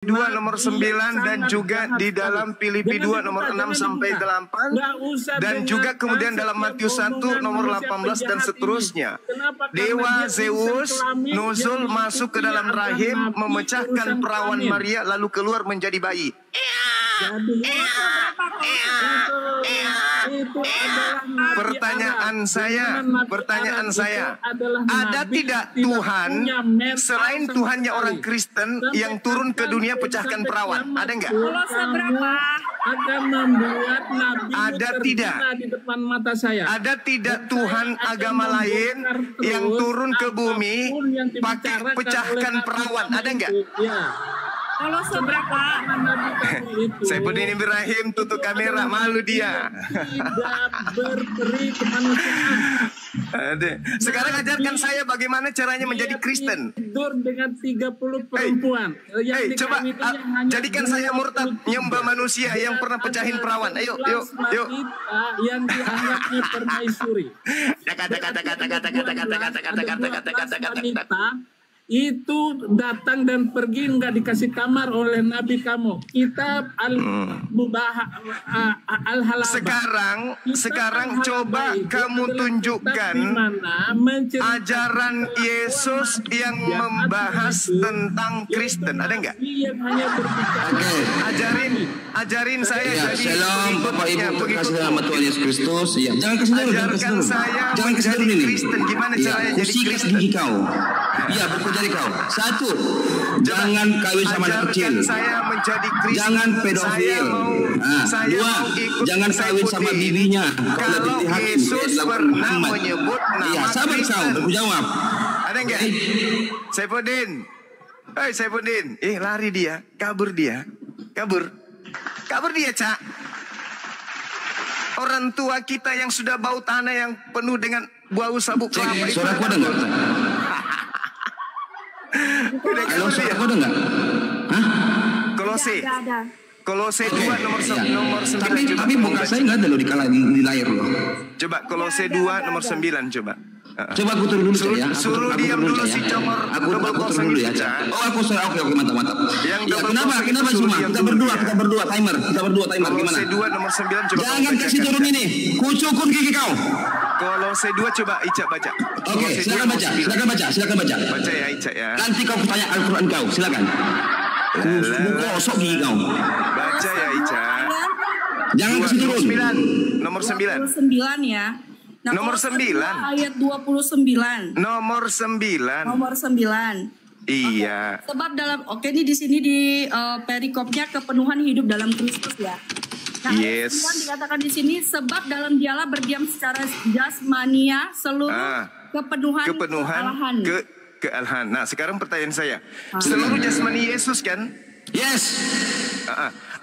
2 nomor 9 dan juga di dalam Filipi 2 nomor 6 sampai 8 dan juga kemudian dalam Matius 1 nomor 18 dan seterusnya. Dewa Zeus nuzul masuk ke dalam rahim, memecahkan perawan Maria lalu keluar menjadi bayi. Pertanyaan saya, ada tidak Tuhan selain Tuhannya orang Kristen yang turun ke dunia pecahkan perawan? Ada enggak? Ada tidak? Ada tidak Tuhan agama lain yang turun ke bumi pakai pecahkan perawan? Ada enggak? Kalau seberapa Saifuddin Ibrahim tutup kamera, malu dia. tidak berberi kemanusiaan. Sekarang ajarkan saya bagaimana caranya menjadi Kristen. Tidur dengan 30 perempuan. Coba jadikan saya murtad nyembah manusia yang pernah pecahin perawan. Ayo. Yang dianggapnya permaisuri. Kata itu datang dan pergi nggak dikasih kamar oleh Nabi kamu. Kitab Al-Halabah. Sekarang coba kamu tunjukkan ajaran Yesus yang membahas tentang Kristen. Ada nggak? Ajarin saya. Ya, shalom Bapak Ibu terkasih dalam Tuhan Yesus Kristus. Ya, jangan kasih dulu, jangan kasih dulu ini. Kristen. Gimana caranya jadi Kristen? Gigi kau. Ya, berkuda dari kau. Satu, jangan kawin sama anak kecil. Saya menjadi Kristen. Jangan pedofil. Dua, jangan kawin sama bibinya. Kalau Yesus pernah menyebut nama ya, sabar kau, aku jawab. Ada enggak? Saifuddin. Saifuddin. Lari dia, kabur dia. Kabur dia, Cak. Orang tua kita yang sudah bau tanah yang penuh dengan bau sabuk kelapa. Suaraku ada enggak? Halo, suaraku ada enggak? Hah? Kolose 2 nomor 9. Tapi muka saya enggak ada loh di layar loh. Coba Kolose 2 nomor 9 coba. Coba aku turun dulu ya. Suruh diam dulu si Comor. Aku turun dulu ya. Aku suruh oke mantap. Kenapa semua? Kita berdua timer gimana? Kolose 2 nomor 9 coba. Jangan kasih turun ini. Kucukun gigi kau. Kolose 2 coba Ica baca. Oke, silakan baca. Baca ya Ica ya. Nanti kau tanya Al-Qur'an kau, silakan. Kosok gigi kau. Baca ya Ica. Jangan kasih turun. Nomor 9 ya. Nah, nomor 9 ayat 29. Nomor 9. Iya. Sebab dalam ini di sini di perikopnya kepenuhan hidup dalam Kristus ya. Nah, yes. Dikatakan di sini sebab dalam dialah berdiam secara jasmania seluruh kepenuhan kealahan. Nah, sekarang pertanyaan saya. Seluruh jasmani Yesus kan? Yes.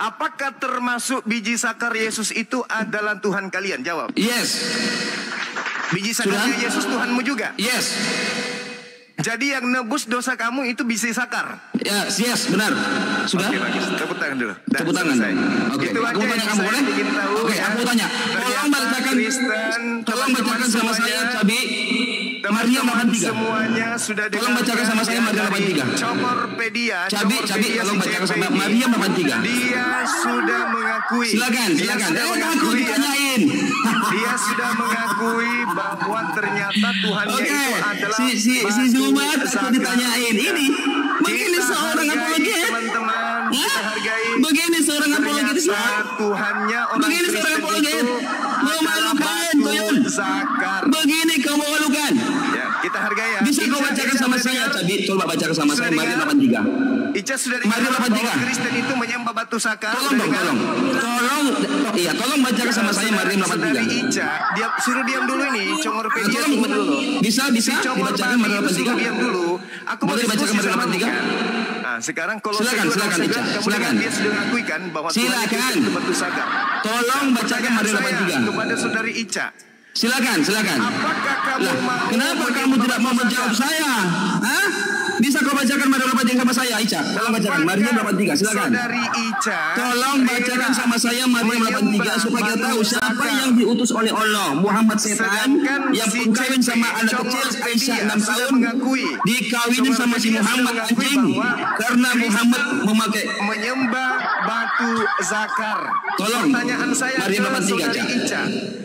Apakah termasuk biji sakar Yesus itu adalah Tuhan kalian? Jawab. Yes. Biji sakar Yesus Tuhanmu juga? Yes. Jadi yang nebus dosa kamu itu biji sakar? Yes, benar. Sudah? Oke, bagus. Tepuk tangan dulu. Tepuk tangan. Oke. Itu aku aja tanya kamu boleh? Oke, aku tanya. Tolong bacakan sama saya Cabi. Teman-teman semuanya sudah tolong bacakan sama saya Maria 83. Cokorpedia. Cabi, tolong bacakan sama Maria 83. Dia sudah mengakui. Silakan. Aku ditanyain. Dia sudah mengakui bahwa ternyata Tuhannya itu adalah si Zumat aku ditanyain. Ini begini seorang apologet. Teman-teman, kita hargai. Begini seorang apologet. Tuhannya orang begini seorang apologet. Memalukan, Tuyul. Begini kau memalukan. Ya, kita hargai ya. Bisa kau bacakan sama saya, Cabi? Coba bacakan sama saya Maria 83. Ica sudah dengar bahwa Kristen itu menyembah batu sakar. Tolong bacakan sama saya Maria 83. Dari Ica, dia suruh diam dulu ini, Congorpedia dulu. Bisa dibacakan Maria 83. Diam dulu. Aku mau dibacakan Maria 83. Nah, sekarang kalau silakan Ica, silakan. Dia sudah mengakui bahwa silakan. itu batu sakar. Tolong bacakan Maria 83 kepada saudari Ica. Silakan. Apakah kamu mau? Kenapa kamu tidak mau menjawab saya? Hah? Bisa kau bacakan Maryam 83 sama saya, Ica? Tolong bacakan Maryam 83, silakan. Saudari Ica, tolong bacakan sama saya Maryam 83 supaya kita tahu siapa yang diutus oleh Allah. Muhammad setan yang kawin sama anak kecil Aisyah 6 tahun, dikawinin sama si Muhammad anjing karena Muhammad menyembah batu zakar. Tolong pertanyaan saya Maryam 83, Ica,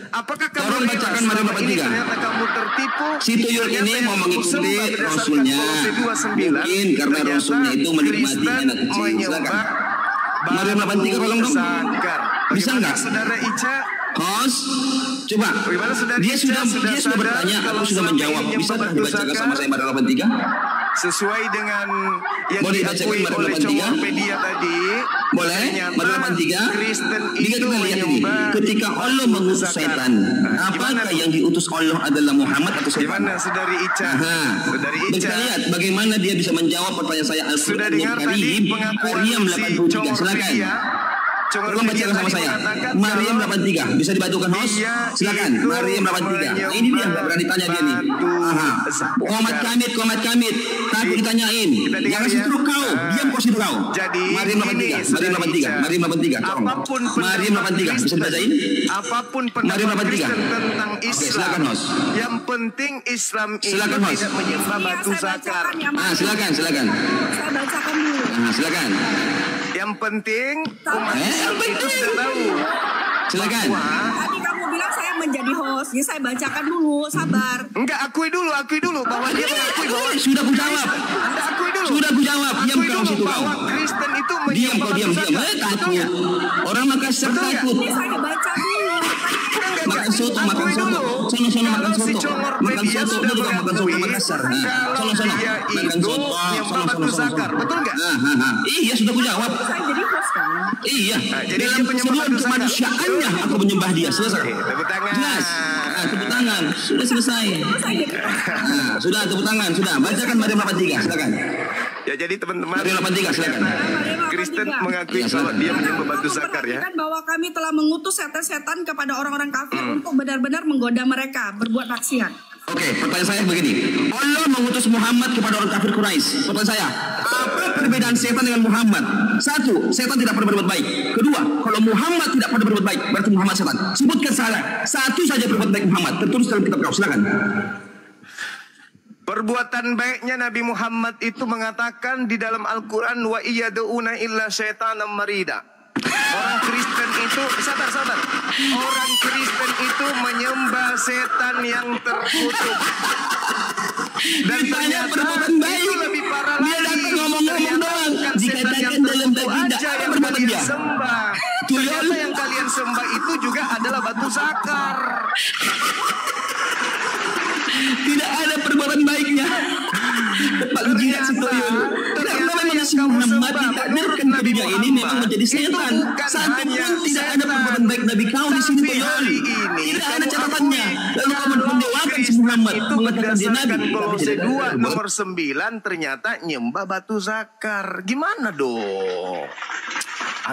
apakah kamu tolong bacakan Maryam 83. ternyata kamu tertipu? Si tuyul ini mau mengikuti Rasulnya, mungkin karena Rasulnya itu menikmati anak kecil. Silakan Maryam 83, tolong dong. Bisa nggak? Saudara Ica, Host, coba. Dia sudah bertanya, aku sudah menjawab. Bisa dibacakan sama saya Maryam 83? Sesuai dengan yang boleh dibacakan diakui oleh Congorpedia tadi. Boleh? Maryam 83? Kristen Kita itu lihat ini. Ketika Allah mengutus setan, apakah yang diutus Allah adalah Muhammad atau setan? Gimana Saudari Ica? Saudari Ica, kita lihat bagaimana dia bisa menjawab pertanyaan saya. Sudah dengar tadi pengakuan si Congorpedia? Tolong bacakan sama saya Maryam 83, bisa dibacakan host? Silakan Maryam 83. Nah, ini dia nggak berani tanya dia nih. Komat kamit takut ditanyain. Jangan situ kau, diam kau situ kau. Maryam 83, Maryam 83, tolong. Maryam 83, bisa dibacain? Apapun pendapat Kristen tentang Islam, yang penting Islam itu tidak menyembah batu zakar. Silakan. Saya bacakan dulu. Silakan. Yang penting umat Islam itu sudah tahu. Silakan. Tadi kamu bilang saya menjadi host, jadi saya bacakan dulu, sabar. Enggak, akui dulu bahwa dia mengakui bahwa sudah ku jawab. Anda akui dulu. Sudah ku jawab. Diam kau situ kau. Kristen itu diam. Takut. Orang Makassar takut. Ini saya baca dulu. Makan soto. Sono makan soto. Makan soto. Dia juga makan soto Makassar. Sono. Makan soto. Betul nggak? Iya, sudah ku jawab. Saya jadi host kan? Iya. Dalam keseluruhan kemanusiaannya aku menyembah dia. Selesai. Tepuk tangan. Jelas. Tepuk tangan. Sudah selesai. Sudah tepuk tangan. Sudah. Bacakan Maryam 83. Silakan. Ya, jadi teman-teman, Maryam 83, silakan. Kristen mengakui bahwa dia menyembah batu zakar ya. Bahwa kami telah mengutus setan-setan kepada orang-orang kafir untuk benar-benar menggoda mereka berbuat maksiat. Oke, pertanyaan saya begini. Allah mengutus Muhammad kepada orang kafir Quraisy. Pertanyaan saya, apa perbedaan setan dengan Muhammad? Satu, setan tidak pernah berbuat baik. Kedua, kalau Muhammad tidak pernah berbuat baik, berarti Muhammad setan. Sebutkan salah. Satu saja berbuat baik Muhammad. Tertulis dalam kitab kau. Silakan. Perbuatan baiknya Nabi Muhammad itu mengatakan di dalam Al-Quran, wa iyad'una illa syaitanam marida. Orang Kristen itu, sabar. Orang Kristen itu menyembah setan yang terkutuk. Dan ternyata itu lebih parah lagi. Dia datang ngomong-ngomong doang. Dikatakan dalam baginda yang kalian sembah. Ternyata yang kalian sembah itu juga adalah batu zakar. Tidak ada perbuatan baiknya. Pak Gina Sitoyol. Karena memang si Muhammad ditakdirkan ke dunia ini memang menjadi setan. Satu pun tidak ada perbuatan baik Nabi kau di sini Toyol. Tidak ada catatannya. Lalu kau mendewakan si Muhammad mengatakan dia Nabi. Kolose 2 nomor 9 ternyata nyembah batu zakar. Gimana dong?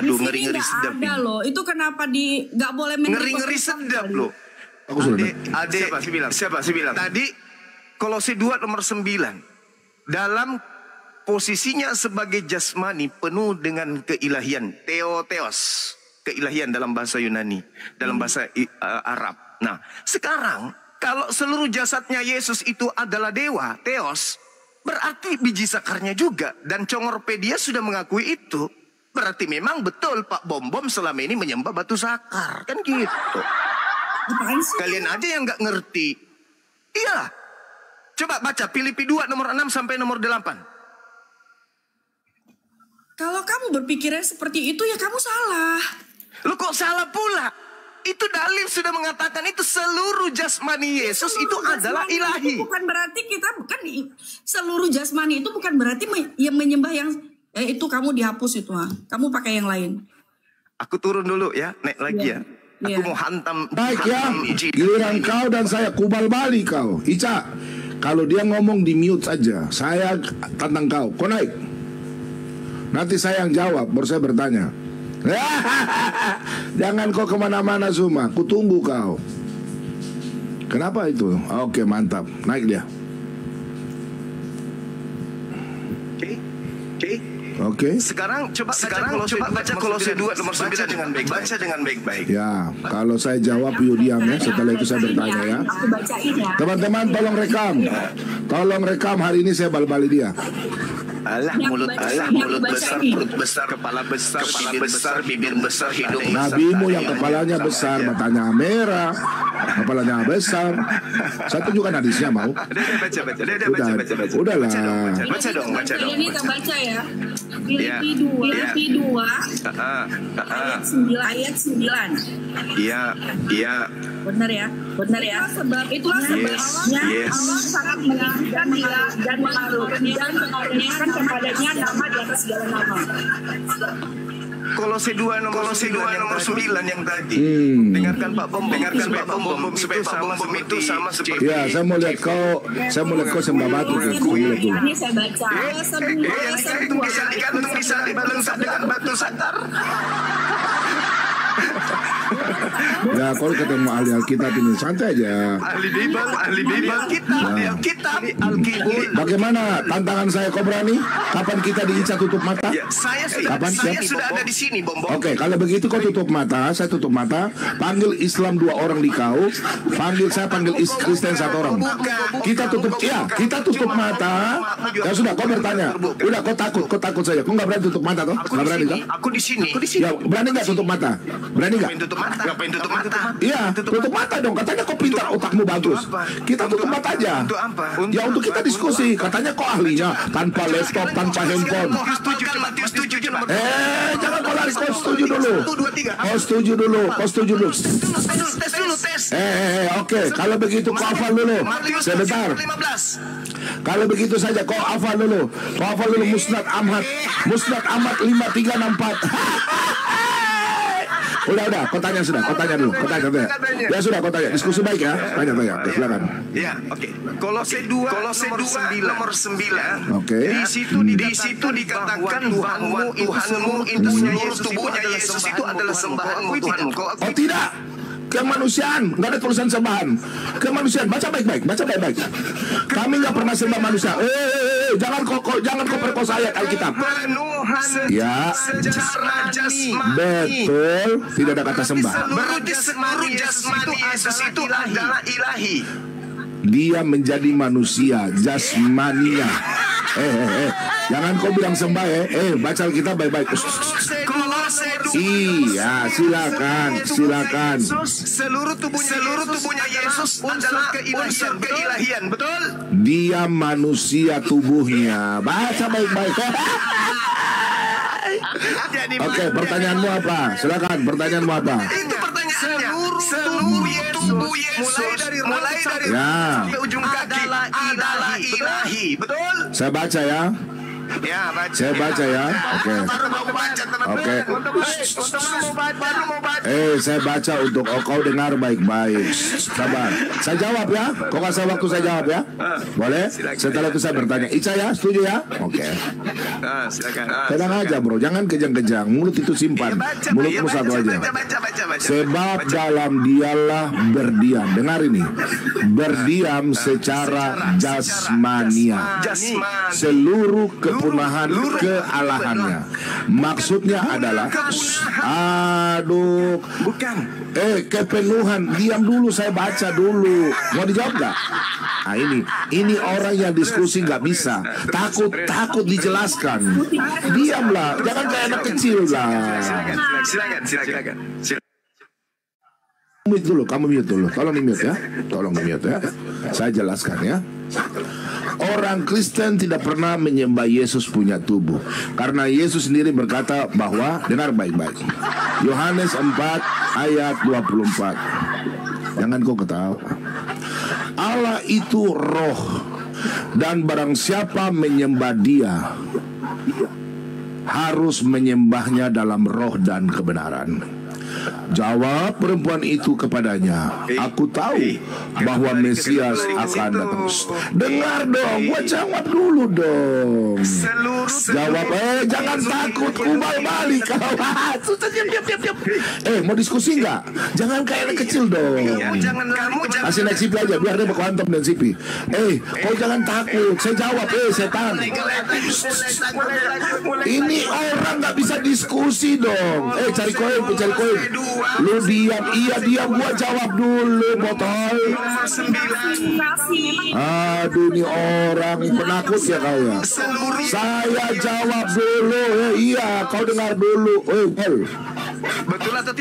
Aduh, ngeri-ngeri sedap. Ada loh. Itu kenapa nggak boleh ngeri-ngeri sedap loh. Siapa sih bilang? Tadi Kolose 2 nomor 9. Dalam posisinya sebagai jasmani penuh dengan keilahian. Theos. Keilahian dalam bahasa Yunani. Dalam bahasa Arab. Nah, sekarang kalau seluruh jasadnya Yesus itu adalah dewa, Theos, berarti biji zakarnya juga. Dan Congorpedia sudah mengakui itu. Berarti memang betul Pak Bom selama ini menyembah batu zakar. Kan gitu. Kalian aja yang nggak ngerti. Iya. Coba baca Filipi 2 nomor 6 sampai nomor 8. Kalau kamu berpikirnya seperti itu ya kamu salah. Lu kok salah pula? Itu dalil sudah mengatakan itu seluruh jasmani Yesus itu adalah ilahi. Itu bukan berarti kita bukan seluruh jasmani itu bukan berarti yang menyembah yang itu kamu dihapus itu. Kamu pakai yang lain. Aku turun dulu ya, naik lagi ya. Aku mau hantam. Baik ya, giliran kau dan saya kubal balik kau. Ica, kalau dia ngomong di mute saja, saya tantang kau. Kau naik. Nanti saya yang jawab, baru saya bertanya. Jangan kau kemana-mana Zuma, ku tunggu kau. Kenapa itu? Oke, mantap, naik dia. Oke. Sekarang coba baca Kolose 2 nomor 9 dengan baik-baik. Baca dengan baik-baik. Ya, kalau saya jawab yuk diam ya. Setelah itu saya bertanya ya. Aku bacain ya. Teman-teman tolong rekam. Tolong rekam, hari ini saya bal-bali dia. Alah mulut besar, perut besar, kepala besar, bibir besar, hidung besar. Nabimu yang kepalanya besar, matanya merah, kepalanya besar. Saya tunjukkan hadisnya mau. Baca. Udahlah. Baca dong. Ini kita baca ya. Filipi 2 ayat 9. Iya. Benar ya. Itulah sebabnya Allah sangat menginginkan dia dan mengaruniakan kepadanya nama di atas segala nama. Kolose 2 nomor 9 yang tadi. Dengarkan Pak Bom supaya Pak Bom itu sama seperti. Ya, saya mau lihat kau sembah batu. Ini saya baca. Itu bisa digantung bisa dibalensat dengan batu santar. Ya, kalau ketemu ahli Alkitab ini santai aja. Ahli Bible kitab Alkitab. Bagaimana tantangan saya, kau berani? Kapan kita di Ica tutup mata? Ya, saya sudah ada di sini, Bom. Oke, kalau begitu kau tutup mata, saya tutup mata. Panggil Islam 2 orang di kau, saya panggil Kristen 1 orang. Kita tutup mata. Ya sudah, kau bertanya. Udah, kau takut saja. Kau nggak berani tutup mata toh? Nggak berani toh? Aku di sini. Ya, berani nggak tutup mata? Berani nggak? Ngapain tutup mata? Iya, tutup mata dong. Katanya kau pintar, otakmu bagus. Kita tutup mata aja. Untuk apa? Ya untuk kita diskusi. Katanya kau ahlinya tanpa laptop, tanpa handphone. Matius 7 Jangan kau lari. Kau setuju dulu. Kau setuju dulu. Tes. Oke. Kalau begitu kau hafal dulu. Sebentar. Kalau begitu saja kau hafal dulu. Musnad Ahmad 5364. Udah, kau tanya dulu. Ya sudah, kau tanya. Diskusi baik ya. Tanya. Silakan. Ya, oke. Kolose 2 nomor 9. Oke. Di situ dikatakan Tuhanmu itu tubuhnya Yesus itu adalah sembahanmu Tuhanmu. Oh tidak. Kemanusiaan, nggak ada tulisan sembahan. Kemanusiaan, baca baik-baik. Kami nggak pernah sembah manusia. Jangan kau perkosa ayat Alkitab. Ya, Secara jasmani. betul. Tidak ada kata sembah. Menurut jasmani Yesus itu adalah ilahi. Dia menjadi manusia, jasmania. Jangan kau bilang sembah baca Alkitab baik-baik. Iya, silakan. Seluruh tubuhnya Yesus adalah unsur keilahian, betul? Dia manusia tubuhnya. Baca baik-baik. Oke, pertanyaanmu apa? Silakan, pertanyaanmu apa? Itu pertanyaannya. Seluruh tubuh Yesus mulai dari sampai ujung kaki adalah ilahi, betul? Saya baca ya. Ya, baca. Saya baca ya. Oke. Baru mau baca, teman-teman. Oke. Baru mau baca. Saya baca untuk kau dengar baik-baik. Sabar. Saya jawab ya. Kau kasih waktu saya jawab ya. Boleh? Setelah itu saya bertanya. Ica ya, setuju ya? Oke. Silakan. Tenang aja bro, jangan kejang-kejang. Mulut itu simpan. Mulutmu satu aja. Baca. Sebab dalam dialah berdiam. Dengar ini. Berdiam secara jasmania. Seluruh kepunahan kealahannya. Maksudnya adalah bukan. Kepenuhan. Diam dulu, saya baca dulu. Mau dijawab nggak? Nah ini orang yang diskusi nggak bisa. Takut dijelaskan. Diamlah, jangan kayak anak kecil lah. Silakan. Kamu mute dulu. Tolong di mute ya. Saya jelaskan ya. Orang Kristen tidak pernah menyembah Yesus punya tubuh, karena Yesus sendiri berkata bahwa, dengar baik-baik, Yohanes 4 ayat 24. Jangan kau ketawa. Allah itu roh, dan barang siapa menyembah Dia harus menyembahnya dalam roh dan kebenaran. Jawab perempuan itu kepadanya, aku tahu bahwa Mesias akan datang. Dengar dong, gua jawab dulu dong. Jawab, jangan takut, kubal balik kau. Diam. Mau diskusi nggak? Jangan kayak anak kecil dong. Kasih naik sipi aja, biar dia baku hantam dan sipi. Kau jangan takut, saya jawab, setan. Ini orang nggak bisa diskusi dong. Cari koin. Lu diam, diam, gua jawab dulu, botol. Aduh, ini orang penakut ya kau ya. Saya jawab dulu, iya, kau dengar dulu. Betul atau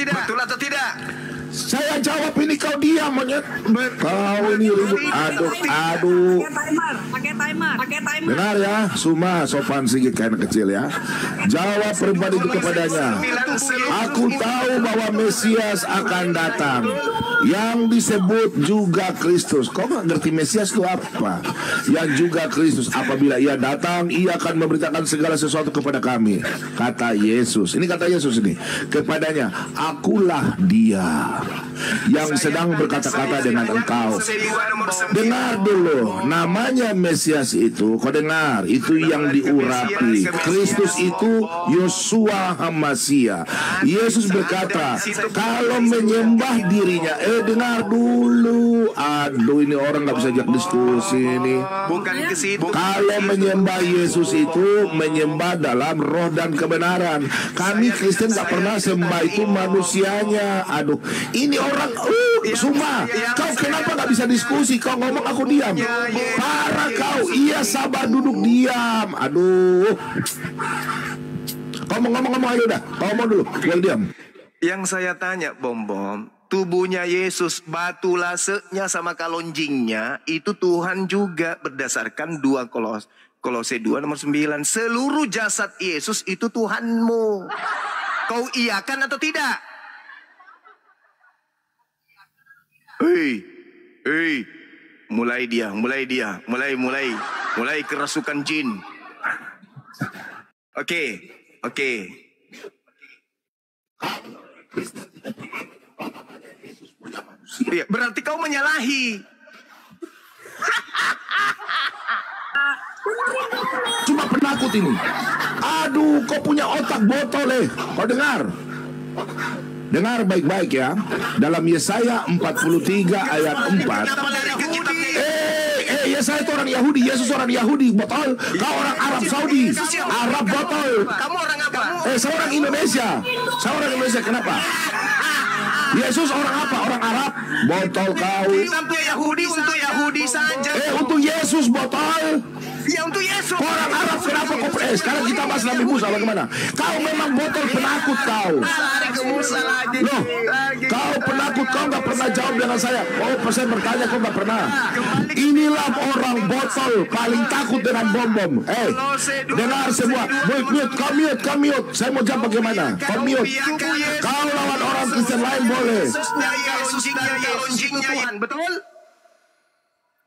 tidak? Saya jawab, ini kau diam monyet. Kau ini ribut. Aduh. Pakai timer. Dengar ya, Suma sopan sedikit kayak anak kecil ya. Jawab perempuan itu kepadanya, aku tahu bahwa Mesias akan datang, yang disebut juga Kristus. Kau nggak ngerti Mesias itu apa? Yang juga Kristus, apabila ia datang, ia akan memberitakan segala sesuatu kepada kami. Kata Yesus, ini kata Yesus ini kepadanya, akulah dia yang sedang berkata-kata dengan engkau. Dengar dulu, namanya Mesias itu, kau dengar, itu yang diurapi. Kristus itu Yosua Hamasia. Yesus berkata, kalau menyembah dirinya, dengar dulu. Aduh, ini orang nggak bisa ajak diskusi ini. Kalau menyembah Yesus itu menyembah dalam roh dan kebenaran. Kami Kristen nggak pernah sembah itu manusianya. Aduh, ini orang Suma, kau kenapa nggak bisa diskusi? Kau ngomong aku diam. Parah kau. Iya, sabar, duduk diam. Aduh. Kau mau ngomong ayo dah. Kau ngomong dulu, gue diam. Yang saya tanya, Bom, tubuhnya Yesus, batu lasenya sama kalonjingnya, itu Tuhan juga berdasarkan 2 Kolose 2 nomor 9. Seluruh jasad Yesus itu Tuhanmu. Kau iyakan atau tidak? Mulai kerasukan jin. Oke. Ya, berarti kau menyalahi. Cuma penakut ini. Aduh, kau punya otak botol Kau dengar? Dengar baik-baik ya. Dalam Yesaya 43 ayat 4. Yesaya itu orang Yahudi, Yesus orang Yahudi, botol. Kau orang Arab Saudi, Arab botol. Kamu orang apa? Saya orang Indonesia. Kenapa? Yesus orang apa? Orang Arab, botol kau. Untuk Yahudi saja. Untuk Yesus botol. Ya, untuk Yesus. Orang Arab kenapa kau? Sekarang kita bahas Nabi Musa bagaimana? Kau memang botol penakut kau. Loh, kau penakut, kau nggak pernah jawab dengan saya. Saya bertanya, kau nggak pernah. Inilah orang botol paling takut dengan bom. Dengar semua. Kau mute. Saya mau jawab bagaimana? Kau mute. Kau lawan orang Kristen lain boleh. Betul?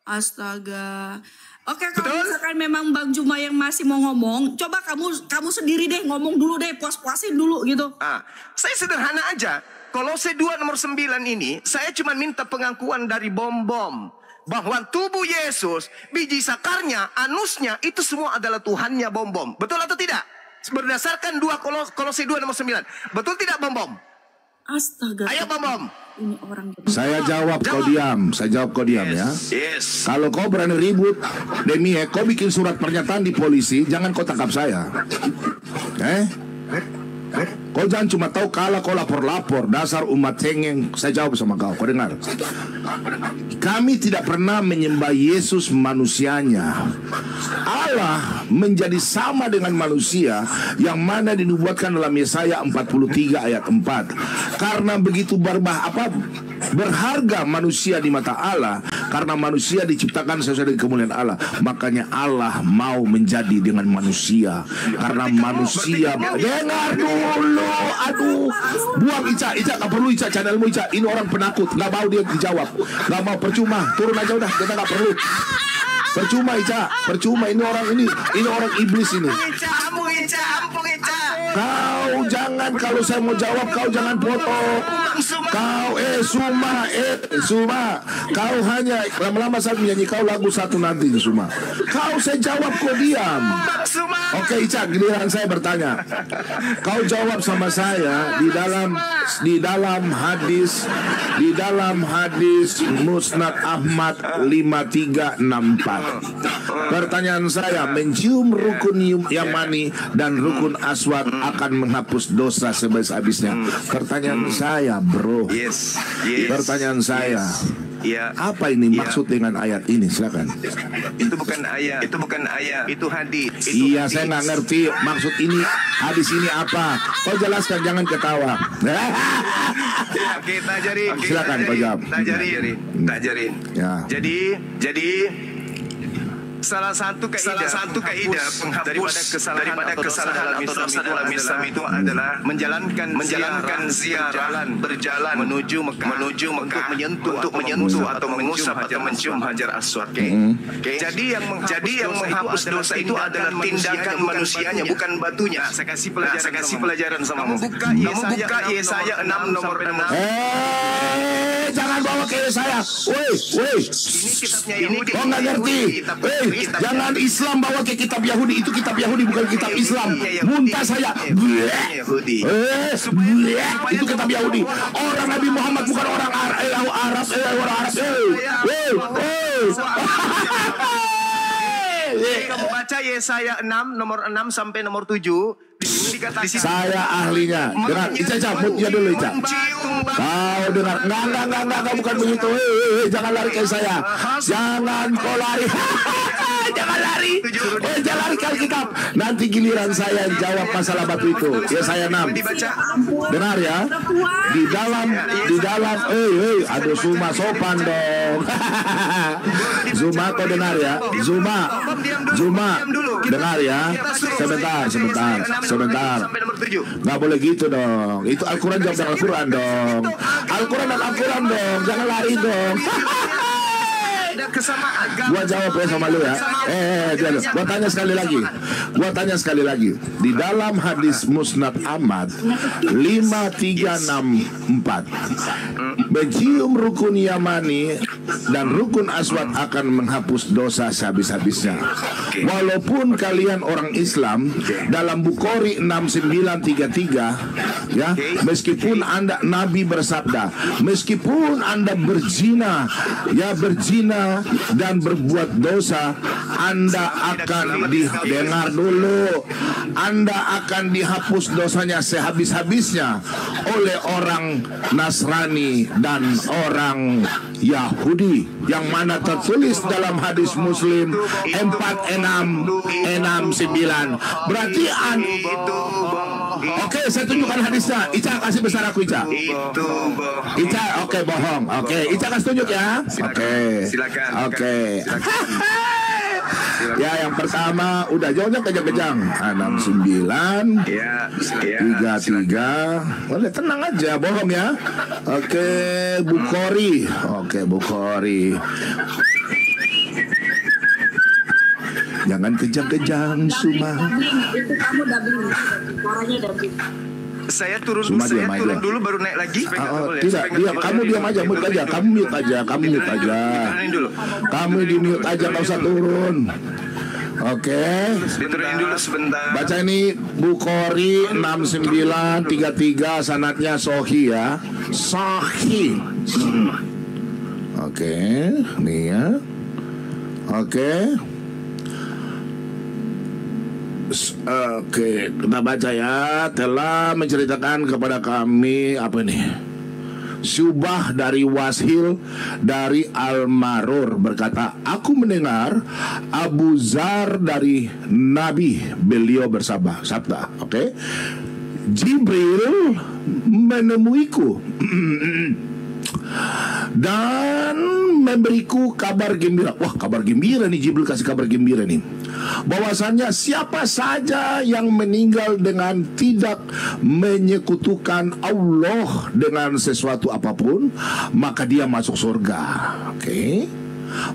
Astaga. Oke, kalau misalkan memang Bang Juma yang masih mau ngomong, coba kamu sendiri deh ngomong dulu deh, puas-puasin dulu gitu. Saya sederhana aja. Kolose 2 nomor 9 ini, saya cuma minta pengakuan dari Bom bahwa tubuh Yesus, biji sakarnya, anusnya, itu semua adalah Tuhannya Bom. Betul atau tidak? Berdasarkan 2 Kolose 2 nomor 9. Betul tidak Bom? Astaga. Ayo Bom. Ini orang. Saya jawab, kau diam. Saya jawab, kau diam ya. Yes. Kalau kau berani ribut, Demi, kau bikin surat pernyataan di polisi, jangan kau tangkap saya. Kau jangan cuma tahu kalah kau lapor-lapor. Dasar umat cengeng. Saya jawab sama kau dengar. Kami tidak pernah menyembah Yesus manusianya. Allah menjadi sama dengan manusia, yang mana dinubuatkan dalam Yesaya 43 ayat 4. Karena begitu berharga manusia di mata Allah, karena manusia diciptakan sesuai dengan kemuliaan Allah, makanya Allah mau menjadi dengan manusia. Karena manusia. Dengar dulu. Aduh, buang Ica gak perlu Ica, channelmu Ica. Ini orang penakut, gak mau dia dijawab. Gak mau, percuma, turun aja udah, kita gak perlu. Percuma Ica, percuma. Ini orang iblis ini. Ampun Ica. Kau jangan Jangan, kalau saya mau jawab kau jangan potong. Kau Suma, kau hanya lama-lama saya menyanyi kau lagu satu nanti Suma. Kau saya jawab kau diam. Oke Ica, giliran saya bertanya. Kau jawab sama saya di dalam hadis Musnad Ahmad 5364. Pertanyaan saya, mencium rukun yamani dan rukun aswad akan menghapus dosa sebhabis-habisnya. Pertanyaan saya, bro. Pertanyaan saya. Apa ini maksud dengan ayat ini? Silakan. Itu bukan ayat, itu hadis. Iya, saya nggak ngerti maksud ini. Hadis ini apa? Kau jelaskan, jangan ketawa. Oke, tajari. Silakan kau jawab. Tajari. Ya. Jadi salah satu kaidah penghapus daripada kesalahan atau dosa dalam Islam itu adalah menjalankan ziarah berjalan menuju Mekah untuk menyentuh atau mengusap atau mencium Hajar Aswad. Jadi yang menghapus dosa itu adalah tindakan manusianya, bukan batunya. Saya kasih pelajaran sama kamu. Buka Yesaya 6 nomor 6. Jangan bawa ke Yesaya. Woi. Ini kitabnya Yahudi. Kau nggak ngerti. Jangan Islam bawa ke kitab Yahudi. Itu kitab Yahudi, bukan kitab Islam. Muntah saya. Itu kitab Yahudi. Orang Nabi Muhammad bukan orang Arab. Kamu baca Yesaya 6 nomor 6 sampai nomor 7. Dikatakan saya ahlinya. Dengar, Ica, mutnya dulu Ica. Kau dengar. Enggak, bukan begitu. Jangan lari ke saya. Jangan kau lari. Jangan lari. Jangan lari ke Alkitab. Nanti giliran saya jawab masalah batu itu. Yesaya 6. Dengar ya. Di dalam aduh Zuma sopan dong. Zuma kau dengar ya. Zuma dengar ya. Sebentar. Nggak boleh gitu dong. Itu Al-Quran jawab dengan Al-Quran dong. Al-Quran dong. Jangan lari dong. Gua jawab ya sama lu ya. Gua tanya sekali lagi. Di dalam hadis Musnad Ahmad 5364, mencium rukun yamani dan rukun aswad akan menghapus dosa sehabis-habisnya. Walaupun kalian orang Islam, dalam Bukhari 6933 ya, meskipun Anda Nabi bersabda, meskipun Anda berzina dan berbuat dosa, Anda akan didengar dulu. Anda akan dihapus dosanya sehabis-habisnya oleh orang Nasrani dan orang Yahudi, yang mana tertulis dalam hadis Muslim 4669. Berarti Oke, saya tunjukkan hadisnya. Ica kasih besar aku, Ica. Ica, oke, bohong. Oke, Ica kasih tunjuk ya. Oke. Silakan. Oke. Ya, yang pertama udah jauhnya kejang-kejang. 69 33. Boleh tenang aja, bohong ya. Oke, Bukhari. Jangan kejang-kejang, Suma. Itu kamu double. Suaranya double. Saya turun dulu baru naik lagi. Tidak, kamu diam aja, mute aja. Kamu mute aja. Kamu di mute aja, nggak usah turun. Oke. Diturunin dulu sebentar. Baca ini Bukhari 6933, sanadnya Sahih ya. Sahih. Oke, nih ya. Oke, kita baca ya. Telah menceritakan kepada kami apa ini? Syubah dari Washil dari Al-Marur berkata, aku mendengar Abu Zar dari Nabi, beliau bersabda, oke, Jibril menemuiku dan memberiku kabar gembira. Wah, kabar gembira nih, Jibril kasih kabar gembira nih, bahwasannya siapa saja yang meninggal dengan tidak menyekutukan Allah dengan sesuatu apapun, maka dia masuk surga. Oke.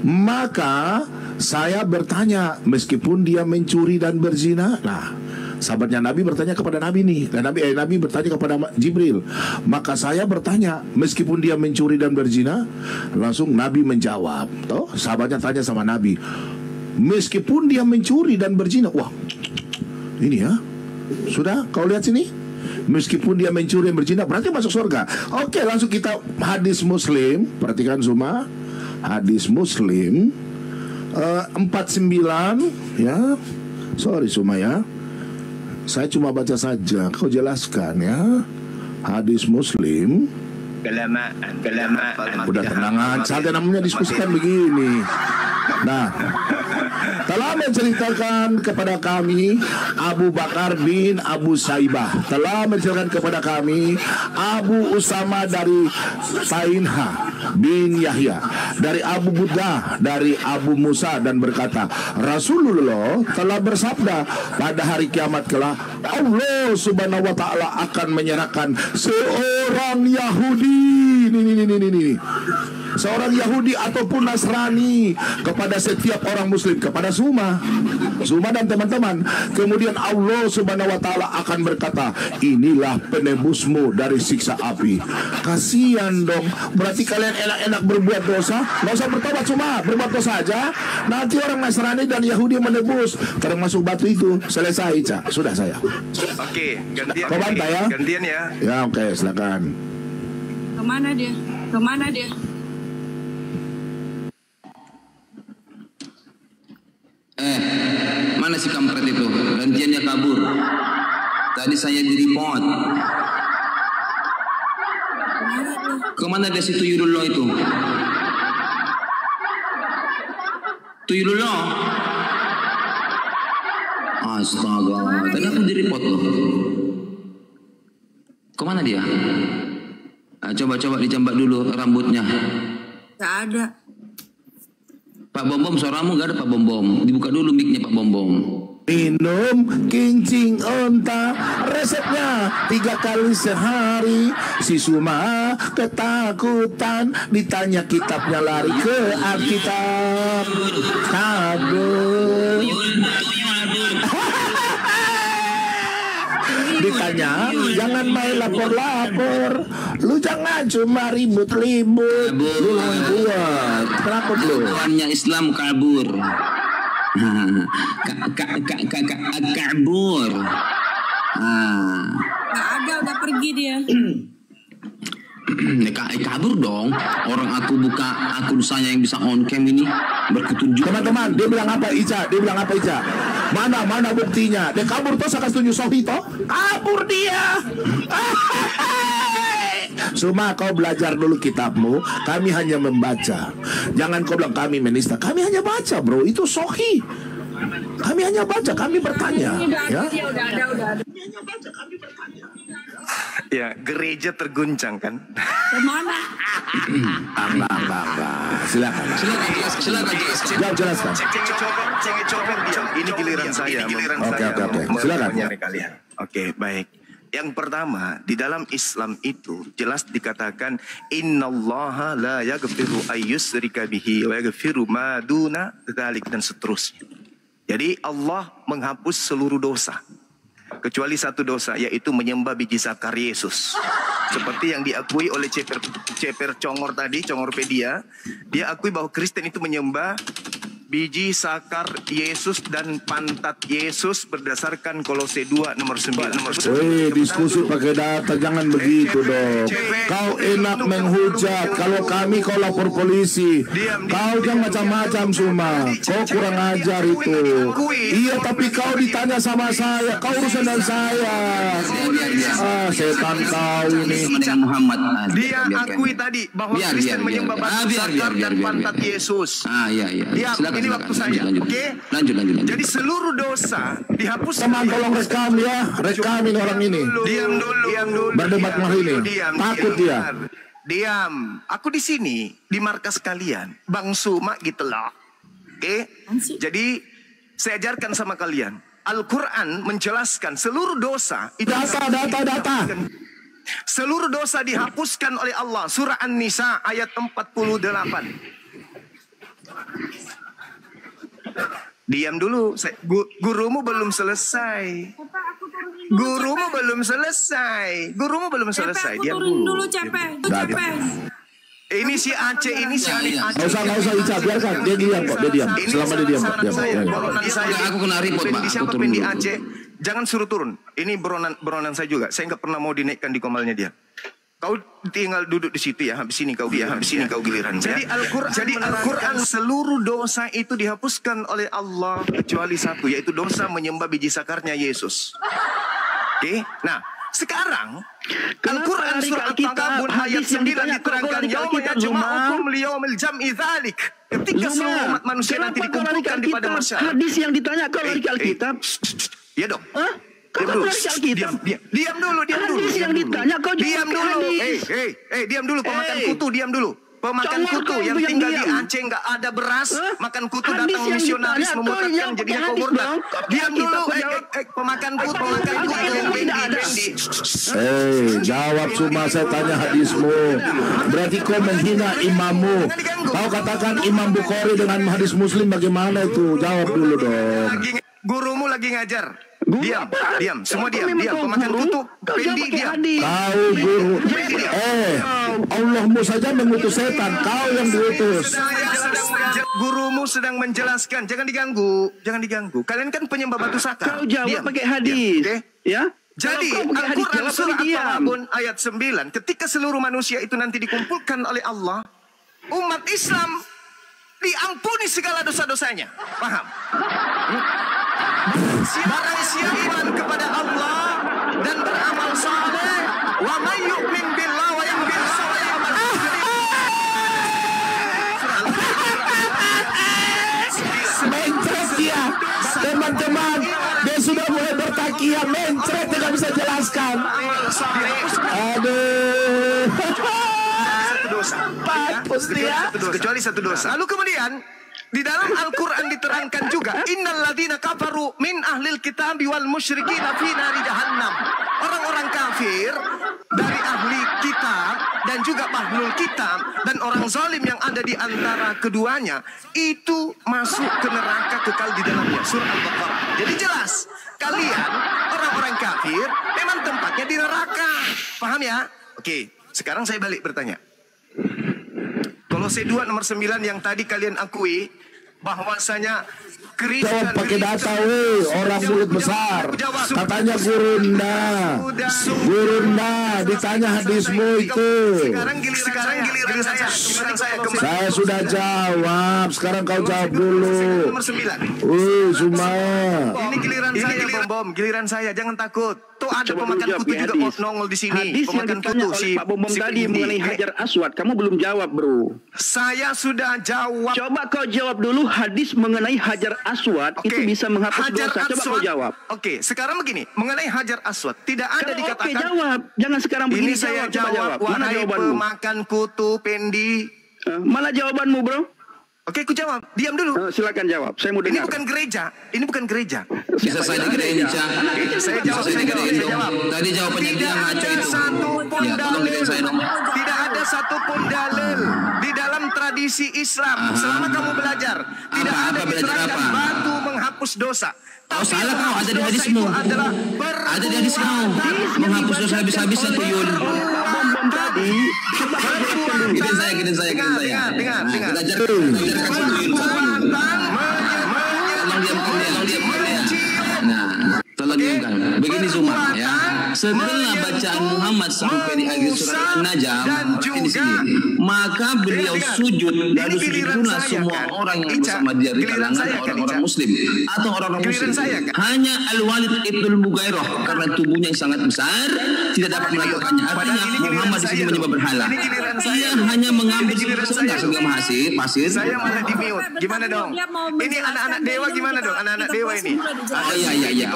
Maka saya bertanya, meskipun dia mencuri dan berzina. Nah, Sahabatnya Nabi bertanya kepada Nabi nih, dan Nabi bertanya kepada Jibril. Maka saya bertanya, meskipun dia mencuri dan berzina, langsung Nabi menjawab. Toh, sahabatnya tanya sama Nabi, meskipun dia mencuri dan berzina, wah, ini ya, sudah kau lihat sini, meskipun dia mencuri dan berzina berarti masuk surga. Oke, langsung kita hadis Muslim, perhatikan semua, hadis Muslim 49 ya. Sorry Suma ya, saya cuma baca saja, kau jelaskan ya. Hadis Muslim. Udah tenangan, saja namanya diskusikan begini. Nah, telah menceritakan kepada kami Abu Bakar bin Abu Saibah, telah menceritakan kepada kami Abu Usama dari Tainha bin Yahya, dari Abu Buddha, dari Abu Musa, dan berkata, Rasulullah telah bersabda, pada hari kiamat kelak Allah subhanahu wa ta'ala akan menyerahkan seorang Yahudi, ini seorang Yahudi ataupun Nasrani kepada setiap orang Muslim, kepada Suma dan teman-teman. Kemudian Allah subhanahu wa ta'ala akan berkata, inilah penebusmu dari siksa api. Kasihan dong, berarti kalian enak-enak berbuat dosa, nggak usah bertobat, cuma berbuat dosa aja. Nanti orang Nasrani dan Yahudi menebus, termasuk batu itu. Selesai, Cak. Sudah saya. Oke, gantian. Kau bantai ya? Gantian ya. Ya, oke, silakan. Kemana dia? Mana si kampret itu? Gantiannya kabur. Tadi saya di report. Kemana dia si Tuyulullah itu? Tuyulullah. Astaga, tadi aku di report loh. Kemana dia? Coba dicambak dulu rambutnya. Gak ada. Pak Bom-Bom, suaramu gak ada Pak Bom-Bom. Dibuka dulu mic-nya Pak Bom-Bom. Minum kincing onta, resepnya 3 kali sehari. Si Suma ketakutan, ditanya kitabnya lari ke Alkitab. Kabur. Ditanya, jangan main lapor-lapor. Lu jangan cuma ribut-ribut. Lu buat takut lu. Kawannya Islam kabur. Kabur. Gak ada, udah pergi dia. Kabur dong. Orang aku buka akun saya yang bisa on cam ini berketunjuk. Teman-teman, dia bilang apa Ica? Mana buktinya? Dia kabur toh, saya setuju Sofi toh? Kabur dia. Cuma kau belajar dulu kitabmu. Kami hanya membaca. Jangan kau bilang kami menista. Kami hanya baca, bro. Itu Sohi. Kami hanya baca. Kami bertanya. Ya. Udah. Ya, gereja terguncang kan? Kemana? Silakan. Jelaskan. Cengeng-cengeng diam. Ini giliran saya. Oke. Silakan. Kalian. Oke, baik. Yang pertama, di dalam Islam itu jelas dikatakan innallaha la yaghfiru ayyusyrika bihi wa yaghfiru ma duna dzalik, dan seterusnya. Jadi Allah menghapus seluruh dosa kecuali satu dosa, yaitu menyembah biji sakar Yesus. Seperti yang diakui oleh Ceper Congor tadi, Congorpedia, dia akui bahwa Kristen itu menyembah biji sakar Yesus dan pantat Yesus berdasarkan Kolose 2 nomor 9. Wih, diskusi pakai data, jangan begitu dong. Kau enak menghujat, kalau kami kau lapor polisi. Kau jangan macam-macam Suma. Kau kurang ajar itu. Iya, tapi kau ditanya sama saya, kau urusan dengan saya. Setan kau ini. Muhammad. Dia akui tadi bahwa Kristen menyembah batu sakar dan pantat Yesus. Iya. Ini waktu saya, oke? Lanjut. Jadi seluruh dosa dihapus. Teman, tolong rekam ya, rekamin orang ini. Diam dulu. Berdebat mah ini. Takut dia. Diam. Aku di sini di markas kalian, Bang Suma gitu loh. Oke? Jadi saya ajarkan sama kalian. Al-Quran menjelaskan seluruh dosa itu Data. seluruh dosa dihapuskan oleh Allah. Surah An-Nisa ayat 48. Diam dulu. Gurumu belum selesai. Gurumu belum selesai. Gurumu belum selesai. Diam dulu. Ini si Aceh, ini si Aceh. Nggak usah Ica, biarkan dia diam kok, dia diam. Selama dia diam, Pak. Aku kena report, Pak. Siapa Pendi Aceh? Jangan suruh turun. Ini beronan saya juga. Saya nggak pernah mau dinaikkan di komalnya dia. Kau tinggal duduk di situ ya, habis ini kau giliran. Jadi Al-Quran seluruh dosa itu dihapuskan oleh Allah kecuali satu, yaitu dosa menyembah biji sakarnya Yesus. Oke, nah sekarang Al-Quran surat Al-Taghabun ayat 9 diterangkan yauma yajma'ukum liyaumil jam'i dzalik. Ketika seluruh umat manusia nanti dikumpulkan di padang mahsyar. Hadis yang ditanya kau lari ke Alkitab. Ya dong. Diam dulu. Diam dulu pemakan kutu, diam dulu. Pemakan kutu yang tinggal di Aceh nggak ada beras, makan kutu datang misionaris memurtadkan jadinya kau murtad. Diam dulu, pemakan kutu, Bendi. Jawab cuma saya tanya hadismu. Berarti kau menghina imammu. Kau katakan Imam Bukhari dengan hadis Muslim bagaimana itu? Jawab dulu dong. Gurumu lagi ngajar. Diam, semua diam. Pemakan kutu, Pendi diam. Kau guru. Allahmu saja mengutus setan, kau yang diutus. Gurumu sedang menjelaskan, jangan diganggu. Kalian kan penyembah batu saka. Kau jawab pakai hadis. Ya? Jadi Al-Quran surah At-Taghabun ayat 9, ketika seluruh manusia itu nanti dikumpulkan oleh Allah, umat Islam diampuni segala dosa-dosanya. Paham? Barang siapa iman kepada Allah dan beramal saleh, wa may yu'min billah wa ya'mal saleh wa Mencret dia, teman-teman. Dia sudah mulai bertakia, mencret tidak bisa jelaskan. Aduh. Kecuali satu dosa. Lalu kemudian di dalam Al-Quran diterangkan juga, innal ladzina kafaru min ahlil kitabi wal musyrikin fi nari jahannam. Orang-orang kafir dari ahli kitab dan juga ahlul kitab dan orang zalim yang ada di antara keduanya itu masuk ke neraka kekal di dalamnya. Surah Al-Baqarah. Jadi jelas, kalian orang-orang kafir memang tempatnya di neraka. Paham ya? Oke, sekarang saya balik bertanya. Kolose 2 nomor 9 yang tadi kalian akui bahwasanya Kristen pakai data orang mulut besar. Katanya Gurunda ditanya hadismu itu. Sekarang giliran saya. Saya sudah jawab, sekarang kau jawab dulu. Nomor 9. Semua. Ini giliran saya, jangan takut. Tuh ada pemakan kutu juga nongol di sini. Hadis yang ditanya oleh Pak Bom tadi mengenai Hajar Aswad, kamu belum jawab, bro. Saya sudah jawab. Coba kau jawab dulu hadis mengenai Hajar Aswad itu bisa menghapus dosa. Coba kau jawab. Oke, sekarang begini, mengenai Hajar Aswad tidak ada dikatakan. Oke, jawab. Jangan sekarang begini. Ini saya jawab. Mana jawabanmu? Pemakan kutu, Pendi. Mana jawabanmu, bro? Oke, aku jawab. Diam dulu. Silakan jawab. Saya mau dengar. Ini bukan gereja. Bisa saya digedein, Ica. Saya jawab. Tadi jawabannya dia ngaco itu. Ya, tolong gedein saya dong. Tidak ada satupun dalil di dalam tradisi Islam selama kamu belajar. Tidak ada diterangkan batu menghapus dosa. Salah kau, ada di hadismu. Ada di hadis kau. Menghapus dosa habis-habisan tuyul. Tadi. Gini saya. Dengar. Belajar tuyul. Tolong diamkan. Begini Zuma ya. Setelah bacaan Muhammad sampai di akhir surat An-Najm di sini, maka beliau sujud dan sujudlah semua orang yang bersama dia di kalangan orang-orang Muslim atau orang-orang Muslim. Hanya Al-Walid Ibnul Mughirah karena tubuhnya yang sangat besar tidak dapat melakukannya. Artinya Muhammad di sini menyembah berhala. Ia hanya mengambil sebentar pasir. Saya malah di mute. Gimana dong? Ini anak-anak dewa gimana dong? Anak-anak dewa ini. Oh iya.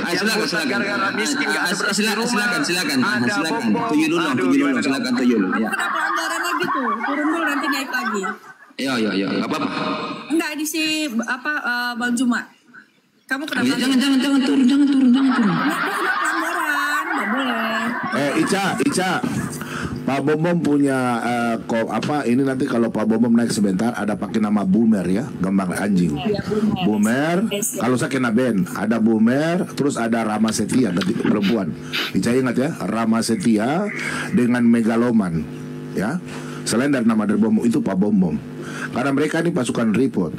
Silakan. Gara-gara miskin nggak ada beras di rumah. Silakan. Tuyul dulu. Silakan tuyul. Ya. Kenapa pelanggaran lagi tuh? Turun dulu nanti naik lagi. Ya. Apa? Enggak di si Bang Juma. Kamu kenapa? Jangan turun. Enggak pelanggaran, enggak boleh. Ica, Pak Bom punya ini nanti kalau Pak Bom naik sebentar ada pakai nama Boomer ya, gambar anjing. Boomer. Kalau saya kena band, ada Boomer, terus ada Rama Setia, ganti perempuan. Ica ingat ya, Rama Setia dengan Megaloman, ya. Selain dari nama dari Bom itu Pak Bom. Karena mereka ini pasukan report.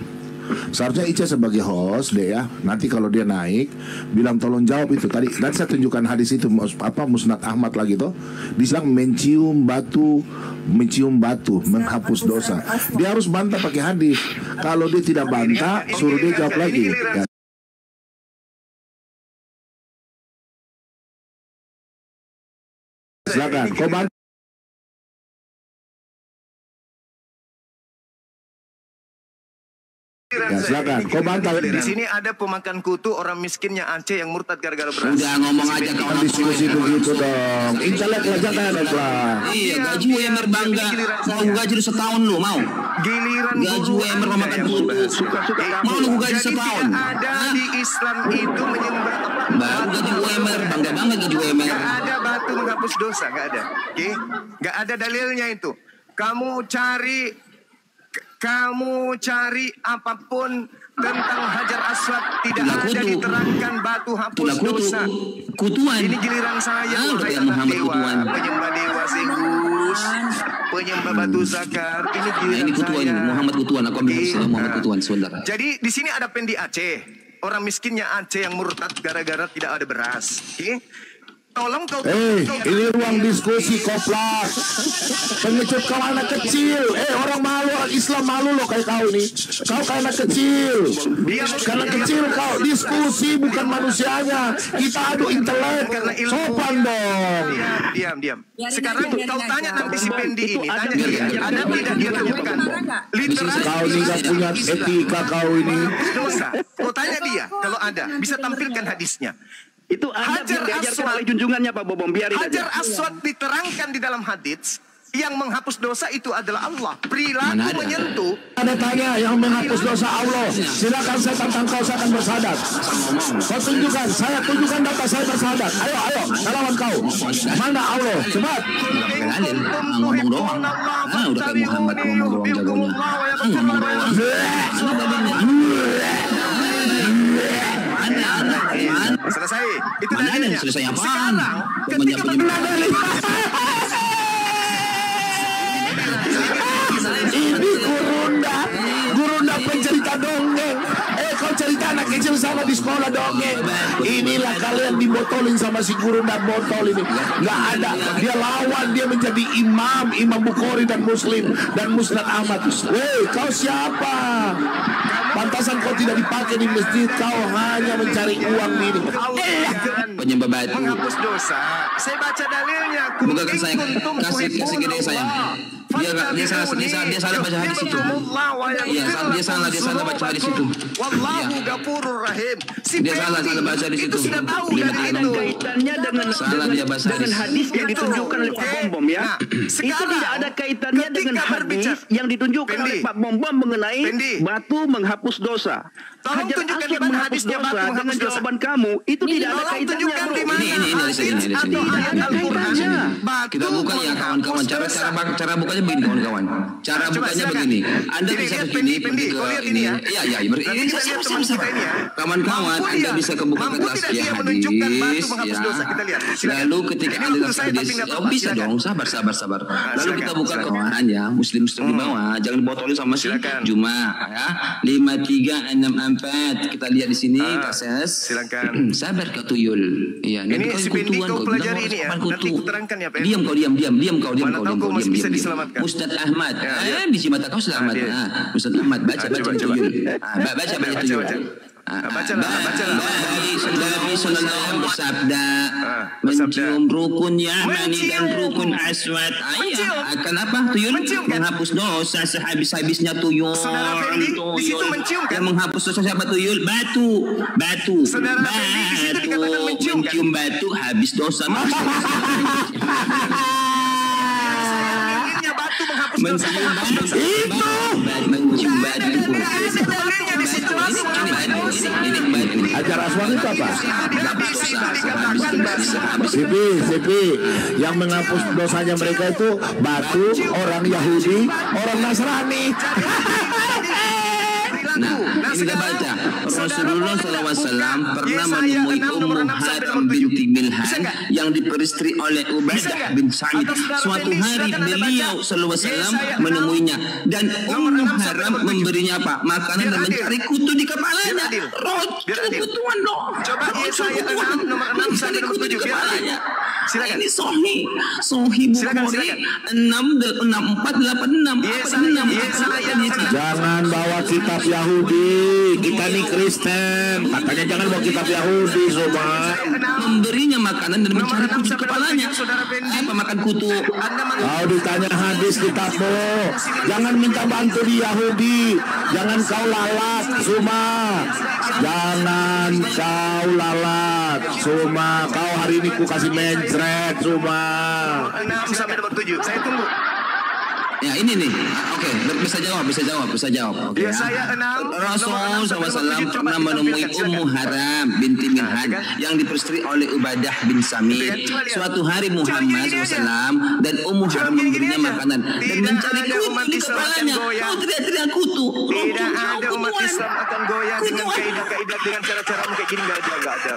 Seharusnya Ica sebagai host deh ya. Nanti kalau dia naik bilang tolong jawab itu tadi. Dan saya tunjukkan hadis itu Musnad Ahmad lagi tuh. Disang mencium batu menghapus dosa. Dia harus bantah pakai hadis. Kalau dia tidak bantah suruh dia jawab lagi ya. Silakan kau bantah. Ya, silakan. Kau bantah. Di sini ada pemakan kutu orang miskinnya Aceh yang murtad gara-gara beras. Udah ngomong aja kau diskusi begitu dong. Intelek aja kan Iya, gaji UMR bangga. Mau gaji lu setahun lu mau? Giliran gaji UMR memakan kutu. Mau lu gaji setahun? Ada di Islam itu menyembah apa? Baru gaji UMR, bangga banget gaji UMR. Gak ada batu menghapus dosa, gak ada. Oke? Gak ada dalilnya itu. Kamu cari apapun tentang Hajar Aswad, tidak ada diterangkan batu hapus dosa. Kutuan. Ini giliran saya, penyembah dewa Zeus, penyembah batu zakar. Ini giliran kutuan, saya. Muhammad Kutuan, aku ambil Muhammad Kutuan sebentar. Jadi di sini ada pendi Aceh, orang miskinnya Aceh yang murtad gara-gara tidak ada beras. Oke? Tolong kau. Ini ruang diskusi koplak. Pengecut kau anak kecil. Orang malu, Islam malu loh kayak kau nih. Kau kayak anak kecil. Karena kecil kau diskusi bukan manusianya. Kita adu intelek. Sopan dong. Diam. Sekarang kau tanya nanti si Pendi ini. Tanya dia. Ada tidak dia temukan? Literasi. Kau ini gak punya etika kau ini. Kau tanya dia. Kalau ada, bisa tampilkan hadisnya. Itu Hajar diajarkan oleh junjungannya Pak Bom, biarin Hajar aja. Aswad diterangkan di dalam hadis. Yang menghapus dosa itu adalah Allah. Perilaku menyentuh. Ada tanya yang menghapus dosa Allah. Silakan saya tantang kau, saya akan bersahadat. Kau tunjukkan, saya tunjukkan data saya bersahadat. Ayo, lawan kau. Mana Allah? Cepat. Ngomong doang. Udah kayak Muhammad ngomong doang jagonya. Selesai. Itu dalilnya. Selesai apa? Sekarang ketika ini Gurunda pencerita dongeng. Kau cerita anak kecil sana di sekolah dongeng. Inilah kalian dibotolin sama si Gurunda botol ini. Nggak ada. Dia lawan, dia menjadi Imam Bukhari dan Muslim dan Musnad Ahmad. Kau siapa? Pantasan kau tidak dipakai di masjid. Kau hanya mencari uang ini. Penyembah batu menghapus dosa. Saya baca dalilnya. Bukakan saya kasih gede saya. Dia salah baca hadis itu. Dia salah baca hadis itu. Wallahu ghafurur rahim. Dia salah baca hadis itu. Sudah tahu dari itu. Kaitannya dengan hadis yang ditunjukkan oleh Pak Bom ya. Itu tidak ada kaitannya dengan hadis yang ditunjukkan oleh Pak Bom mengenai batu menghapus dosa. Tolong tunjukkan di mana hadisnya batu menghapus dosa. Jawaban kamu itu tidak ada kaitannya, bro. Ini kita buka ya kawan-kawan. Cara bukanya begini kawan-kawan. Cara bukanya begini. Anda bisa ke sini pergi ke ini. Iya. Kawan-kawan, Anda bisa kebuka ke kelas ya hadis. Lalu ketika Anda hadis, bisa dong. Sabar. Lalu kita buka kawan ya. Muslim di bawah. Jangan dibotolin sama si Juma ya. 5364 kita lihat di sini kases. Silakan. Sabar kau tuyul. Iya, ini si Pendi kau pelajari ini ya. Nanti ku terangkan ya, Pak. Diam kau. Bisa diselamatkan. Ustaz Ahmad. Di mata kau selamat. Ustaz Ahmad baca tuyul. Baca tuyul. Nabi Sallallahu bersabda, mencium rukun Yamani dan rukun Aswad. Akan apa tuyul? Menghapus dosa sehabis-habisnya tuyul. Yang menghapus dosa siapa tuyul? Batu. Mencium batu habis dosa. Batu menghapus dosa. Mencium batu. Ajar Aswan itu apa? Sipi, yang menghapus dosanya mereka itu batu, orang Yahudi, orang Nasrani. Nah, ini kita baca. Rasulullah SAW pernah menemui Ummu Haram binti Milhan yang diperistri oleh Ubadah bin Sa'id. Suatu hari beliau SAW menemuinya dan Ummu Haram memberinya apa? Makanan dan mencari kutu di kepalanya. Kutuan loh. Coba Yesaya 6 nomor 6 sampai nomor 7 kepalanya. Silakan. Ini Sohi Bukhari 6486. Jangan bawa kitab Yahudi, kita nih Kristen. Katanya jangan bawa kitab Yahudi, sobat. Memberinya makanan dan mencari kutu kepalanya. Apa makan kutu? Kau ditanya hadis kitabmu, jangan minta bantu di Yahudi. Jangan kau lalat, Suma. Jangan kau lalat, Suma. Kau hari ini ku kasih mencret, Suma. 6 sampai nomor 7. Saya tunggu. Ya ini nih, oke, bisa jawab. Okay, saya 6. Rasulullah SAW pernah menemui Ummu Haram binti Milhan yang diperistri oleh Ubadah bin Samit. Suatu hari Muhammad SAW dan Ummu Haram memberinya makanan dan mencari kutu di kepalanya. Oh, teriak kutu. Tidak ada umat Islam akan goyah dengan kaidah-kaidah dengan cara-cara kayak gini. Nggak ada.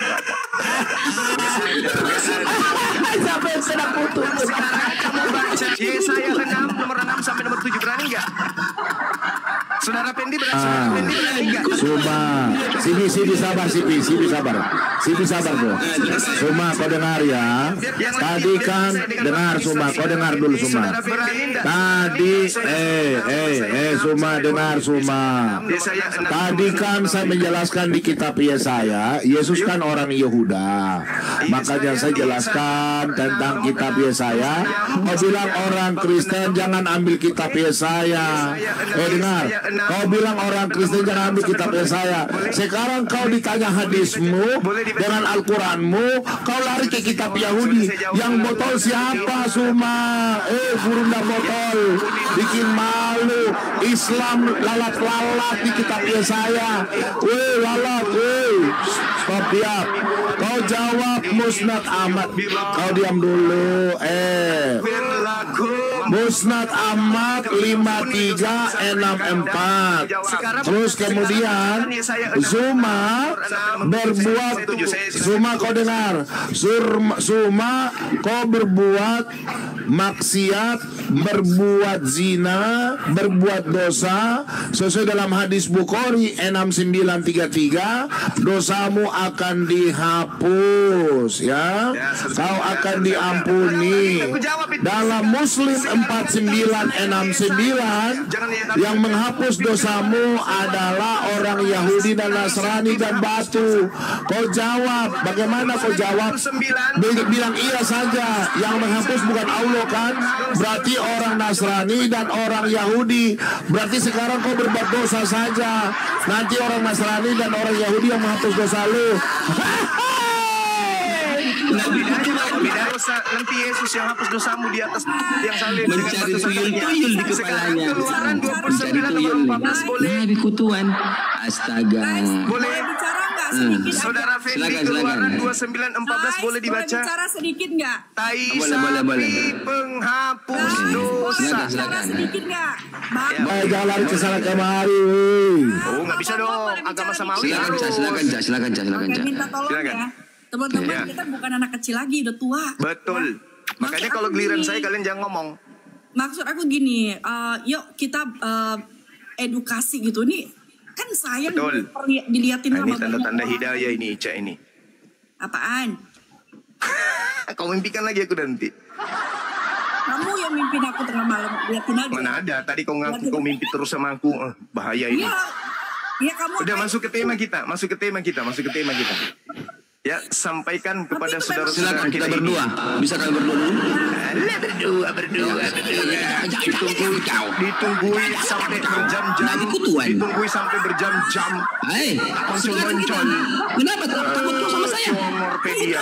Sampai sedang kutu. Kamu baca Yesaya 6 nomor 6 sampai nomor 7, berani nggak? Saudara Pendi berani nggak? Suma, sini sabar, Sipi sabar bro. Suma kau dengar ya. Tadi kan dengar Suma, kau dengar dulu Suma. Tadi Suma dengar Suma. Tadi kan saya menjelaskan di kitab Yesaya, Yesus kan orang Yehuda. Makanya saya jelaskan tentang kitab Yesaya. Kau bilang orang Kristen jangan ambil kitab Yesaya. Dengar. Kau bilang orang Kristen jangan ambil kitab Yesaya. Sekarang kau ditanya hadismu dengan Al-Quranmu, kau lari ke kitab Yahudi. Yang botol siapa Suma? Gurunda botol. Bikin malu. Islam lalat-lalat di kitab Yesaya. Lalat. Stop diam. Kau jawab Musnad Ahmad. Kau diam dulu. Musnad Ahmad 5364. Terus kemudian Suma berbuat, Suma kau dengar, Suma kau berbuat maksiat, berbuat zina, berbuat dosa sesuai dalam hadis Bukhari 6933, dosamu akan dihapus ya, kau akan diampuni. Dalam Muslim 4969, yang menghapus dosamu adalah orang Yahudi dan Nasrani dan batu. Kau jawab, bagaimana kau jawab? Bilang iya saja. Yang menghapus bukan Allah kan? Berarti orang Nasrani dan orang Yahudi. Berarti sekarang kau berbuat dosa saja. Nanti orang Nasrani dan orang Yahudi yang menghapus dosa lu. Nanti Yesus yang hapus dosamu di atas yang salib. Mencari tuyul di kepalanya. Keluaran 29:14 boleh. Nabi kutuan. Astaga. Boleh bicara nggak sedikit? Saudara Fendi, Keluaran 29:14 boleh dibaca. Boleh bicara sedikit nggak? Tai Boleh. sapi penghapus dosa. Bicara sedikit nggak? Jangan lari ke sana kemari. Nggak bisa dong. Agama samawi. Silakan. Oke, minta tolong ya. Teman-teman kita bukan anak kecil lagi, udah tua. Betul. Makanya kalau giliran saya kalian jangan ngomong. Maksud aku gini, yuk kita edukasi gitu. Nih kan sayang diliatin sama ini tanda-tanda hidayah ini, Ica ini. Apaan? Kau mimpikan lagi aku nanti. Kamu yang mimpin aku tengah malam, liatin aja. Mana ada, tadi kau ngaku kau mimpi terus sama aku. Bahaya ini. Iya kamu. Udah masuk ke tema kita. Ya, sampaikan kepada saudara-saudara kita berdua. Bisa kalian berdua dulu? Berdua. Ditungguin sampai berjam-jam. Ditungguin sampai berjam-jam. Muncul. Kenapa takut kau sama saya? Pedia.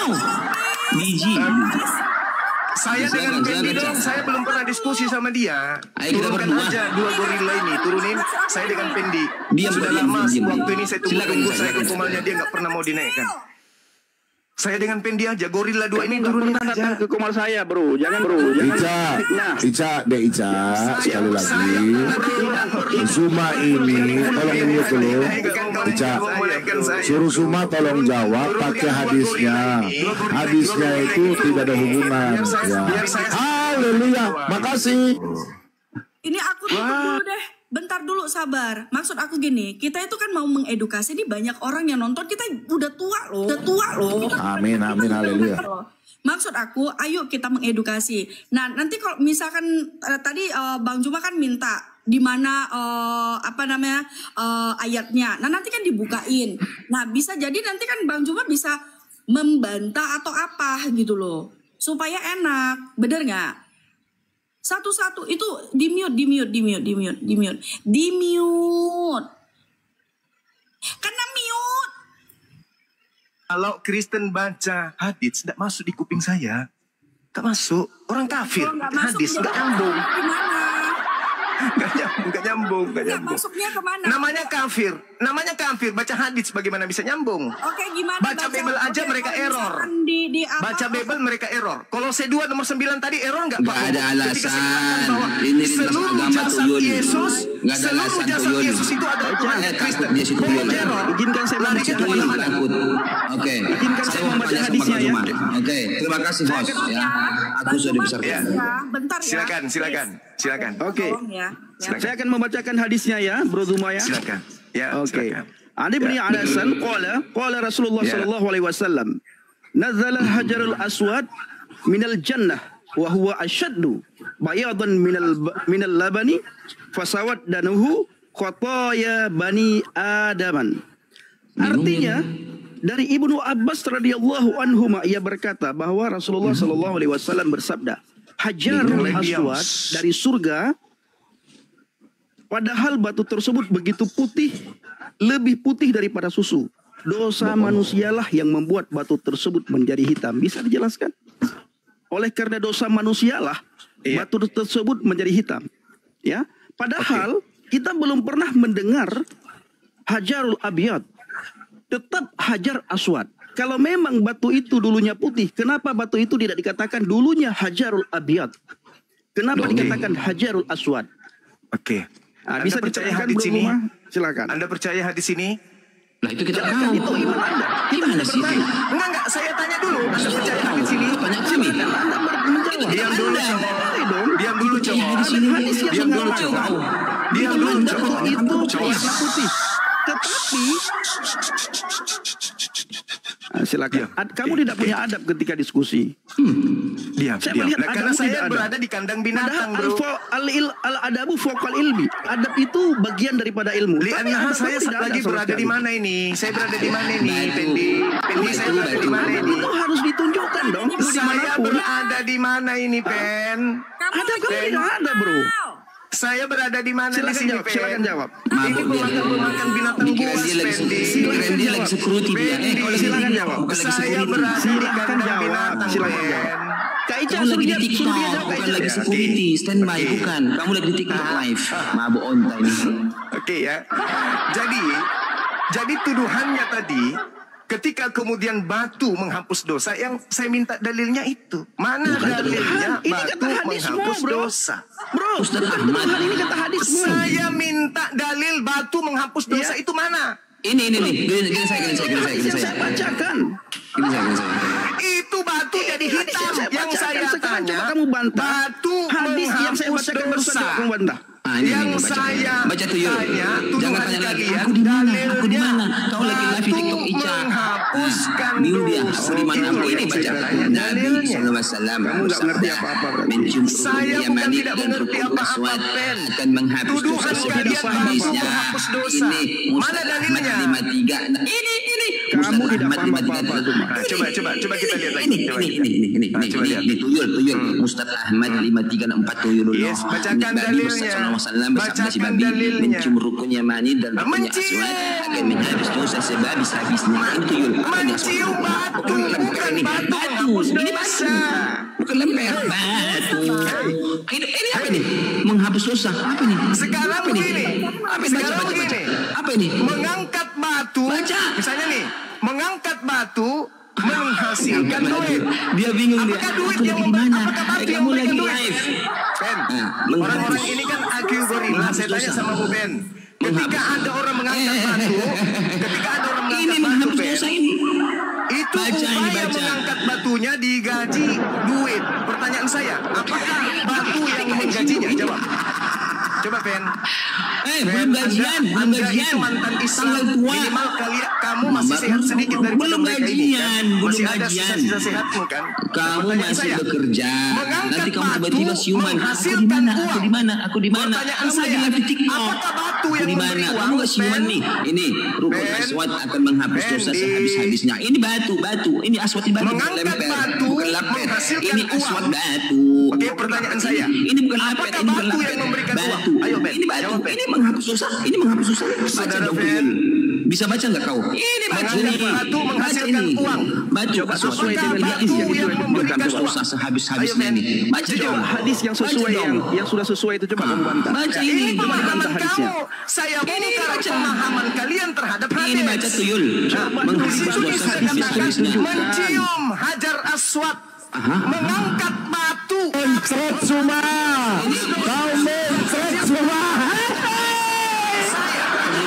Biji. Saya dengan Pendi dong, saya belum pernah diskusi sama dia. Turunkan aja 2 gorila ini, turunin. Saya dengan Pendi. Sudah lama waktu ini saya tunggu saya ke Komalnya, dia nggak pernah mau dinaikkan. Saya dengan Pendi aja, gorila 2 ini turunin aja. Ke Komal saya, bro. Jangan, bro. Ica, sekali lagi. Zuma ini, tolong mute dulu. Ica, suruh Zuma tolong jawab pakai hadisnya. Hadisnya itu tidak ada hubungan. Ya. Haleluya, makasih. Ini aku tutup dulu deh. Bentar dulu, sabar. Maksud aku gini, kita itu kan mau mengedukasi, ini banyak orang yang nonton, kita udah tua loh. Amin, haleluya. Maksud aku, ayo kita mengedukasi. Nah, nanti kalau misalkan tadi Bang Juma kan minta di mana ayatnya. Nah, nanti kan dibukain. Nah, bisa jadi nanti kan Bang Juma bisa membantah atau apa gitu loh. Supaya enak. Bener nggak? Satu-satu itu di mute. Karena mute. Kalau Kristen baca hadis, tidak masuk di kuping saya. Tak masuk. Orang kafir. Hadis nggak nyambung. Nggak nyambung. Masuknya kemana? Namanya kafir. Baca hadis bagaimana bisa nyambung? Oke, gimana? Baca Bible aja mereka error. Baca Bible mereka error. Kolose 2 nomor 9 tadi error nggak? Nggak ada alasan. Ini seluruh jasad Yesus, itu ada Tuhan Kristen. Izinkan saya membaca hadisnya. Oke. Izinkan saya membaca hadisnya ya. Oke, terima kasih host. Ya, aku sudah dibesarkan. Bentar ya. Silakan. Oke. Saya akan membacakan hadisnya ya, Bro Zuma ya. Silakan. Ya, Oke. silakan. Ani bin Anasan qala Rasulullah sallallahu alaihi wasallam, nazala hajarul aswad minal jannah wa huwa ashaddu bayadan minal labani fasawat danuhu khataya bani adaman. Artinya dari Ibnu Abbas radhiyallahu anhuma ia berkata bahwa Rasulullah sallallahu alaihi wasallam bersabda, hajarul aswad dari surga, padahal batu tersebut begitu putih, lebih putih daripada susu. Dosa manusialah yang membuat batu tersebut menjadi hitam. Bisa dijelaskan? Oleh karena dosa manusialah batu tersebut menjadi hitam. Ya, padahal kita belum pernah mendengar hajarul abyad. Tetap hajar aswad. Kalau memang batu itu dulunya putih, kenapa batu itu tidak dikatakan dulunya hajarul abyad? Kenapa dikatakan hajarul aswad? Oke. Nah, bisa percaya diceritakan hadis ini? Silakan. Anda percaya hadis ini? Lah itu kita tahu. Itu iman Anda. Gimana sih? Enggak, saya tanya dulu. Anda percaya hadis ini? Tanya kami. Diam dulu, putih. Tetapi silakan. Kamu tidak punya adab ketika diskusi. Diam. Nah, karena saya berada di kandang binatang, bro. Al-adabu fawqal ilmi. Adab itu bagian daripada ilmu. Lianah saya lagi berada di mana ini? Saya berada di mana ini, Pendi? Saya berada di mana ini? Itu harus ditunjukkan dong. Saya berada di mana ini, Pen? Adab kamu tidak ada, bro. Saya berada di mana di sini, Pen? Silakan jawab. Ini pemakan binatang buas, Pendi. Dia lagi security dia. Silakan jawab. Saya berada di kandang binatang, Pen. Kamu lagi di TikTok, bukan lagi security, standby, bukan. Kamu lagi di TikTok live, mabuk onta ini. Oke ya. Jadi tuduhannya tadi, ketika kemudian batu menghapus dosa, yang saya minta dalilnya itu. Mana dalilnya batu menghapus dosa? Bro, Ustaz Ahmad, ini kata hadis. Saya minta dalil batu menghapus dosa itu mana? Ini. Gini saya. Saya bacakan. Gini saya. Itu batu jadi hitam. Yang saya tanya, kamu bantah. Batu hadis yang saya bacakan barusan kamu bantah. Yang saya baca tuh yuk. tanya, Jangan tanya lagi. kalian, Aku di mana? Kau lagi live di TikTok Ica. Menghapuskan dosa. Di mana aku ini baca. Nabi SAW bersabda, mencium saya bukan tidak mengerti apa-apa, Pen. Akan menghapus dosa. Tuduhan kalian menghapus dosa. Ini mana dalilnya? 53. Ini. Kamu tidak paham apa-apa. Coba kita lihat lagi. Ini tuyul Ustaz Ahmad 534 tuyul. Yes, bacakan dalilnya. Bacakan dalilnya. Mencium rukunnya mani dan rukunnya aswad akan menhabis dosa sebab-habisnya. Ini tuyul. Mencium batu, bukan batu. Ini batu. Bukan lemper. Batu. Ini apa nih? Menghapus dosa. Apa nih? Sekarang begini. Apa ini? Mengangkat batu. Baca. Misalnya nih, mengangkat batu menghasilkan duit. Dia bingung dia. Apakah duit yang apakah batu yang Kamu lagi memberikan duit? live. Ben, Nah, orang-orang ini kan AQ gorila. Saya tanya sama Bu Ben. Ketika ada orang mengangkat batu, Ini menghapus Ben, dosa ini. itu Baca, upaya baca. mengangkat batunya digaji duit. Pertanyaan saya, apakah batu yang menggajinya? Jawab. Coba Ben. Belum gajian, belum Anda gajian. itu mantan Islam. Tanggal tua. Minimal kamu masih sehat sedikit daripada Belum mereka ini kan? gajian, belum Masih ada gajian. sisa-sisa sehatmu kan? Kamu Pertanyaan masih saya, bekerja. mengangkat Nanti kamu batu tiba-tiba siuman. Aku di menghasilkan mana? uang. Aku di mana? Aku di mana? Pertanyaan Kamu lagi saya, live di TikTok. apakah batu Aku yang di mana? memberi Kamu uang, nggak siuman Ben? nih. Ini rukun Ben. aswad akan menghapus dosa Ben, sehabis-habisnya. Ini batu. Ini aswad di batu. Mengangkat Lemper. batu Bukan lemper. menghasilkan Ini uang. aswad batu. Oke, pertanyaan saya. Ini bukan lemper. Apakah Ini bukan batu lemper. yang memberikan uang? Batu. Ayo, Ben. Ini batu. Jawab, Ben. Ini menghapus dosa. Ini menghapus dosa. Baca Saudara dong, Ben. tuyul. Bisa baca nggak kau? Ini baca Mengangkat ini. batu menghasilkan Baca ini. uang. Baca Coba, aswad. apakah Dia batu isi yang memberikan dosa uang? sehabis-habisnya Ayo, Ben. ini. Baca Jujur, dong. Hadis yang sesuai Baca dong. yang sudah sesuai itu coba kamu bantah. Baca Ini ini. pemahaman bantah hadisnya. kamu. Saya Ini bongkar baca. pemahaman kalian terhadap hadis. Ini baca tuyul. Menghapus Di situ dosa disebutkan sehabis-habisnya. mencium hajar aswad, mengangkat batu. Mencret semua. Kau mencret semua.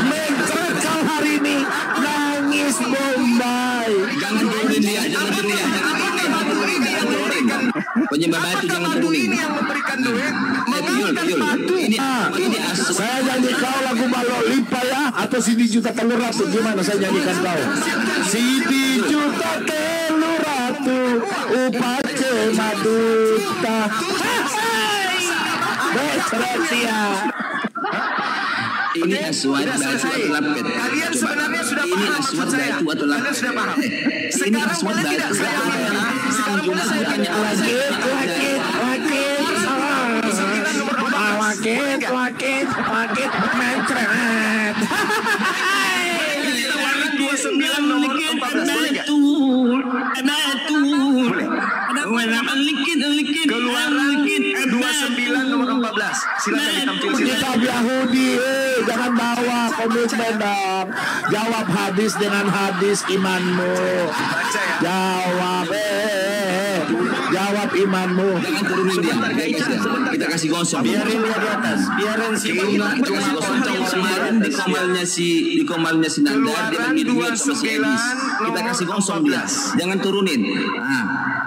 Mencret kau hari ini. Nangis Bombay. Jangan turunin dia, jangan turunin dia. Jangan turunin. Penyembah batu Apakah jangan batu turunin. ini yang memberikan duit? Tuyul, Mengangkat tuyul. batu. Ini aswad. Saya nyanyi kau lagu Balok Lipa ya. Atau Sidi Juta Telur Ratu. Gimana saya nyanyikan kau? Sidi Juta Telur Ratu. Upake Maduta. Mencret dia. Ini aswad Sudah batu selesai. atau lapet. Kalian Coba. sebenarnya sudah Ini paham aswad maksud saya. batu atau lapet. Kalian sudah paham. Ini Sekarang aswad boleh tidak batu saya atau minta? lapet. Sekarang boleh saya Bukannya minta? aswad. Wakit, mencret. Keluaran 29 nomor 14 boleh nggak? Keluaran 29 nomor 14. Silakan ditampil sini. Kitab Yahudi, jangan bawa komitmen dong. Jawab hadis dengan hadis imanmu. Baca ya. Jawab, jawab imanmu. Jangan turunin dia. Kita kasih gosong. Biarin dia di atas. Biarin si Cuma kemarin di komalnya si Nandar dia lagi duit sama si Edis. Kita kasih gosong dia. Jangan turunin. Nah,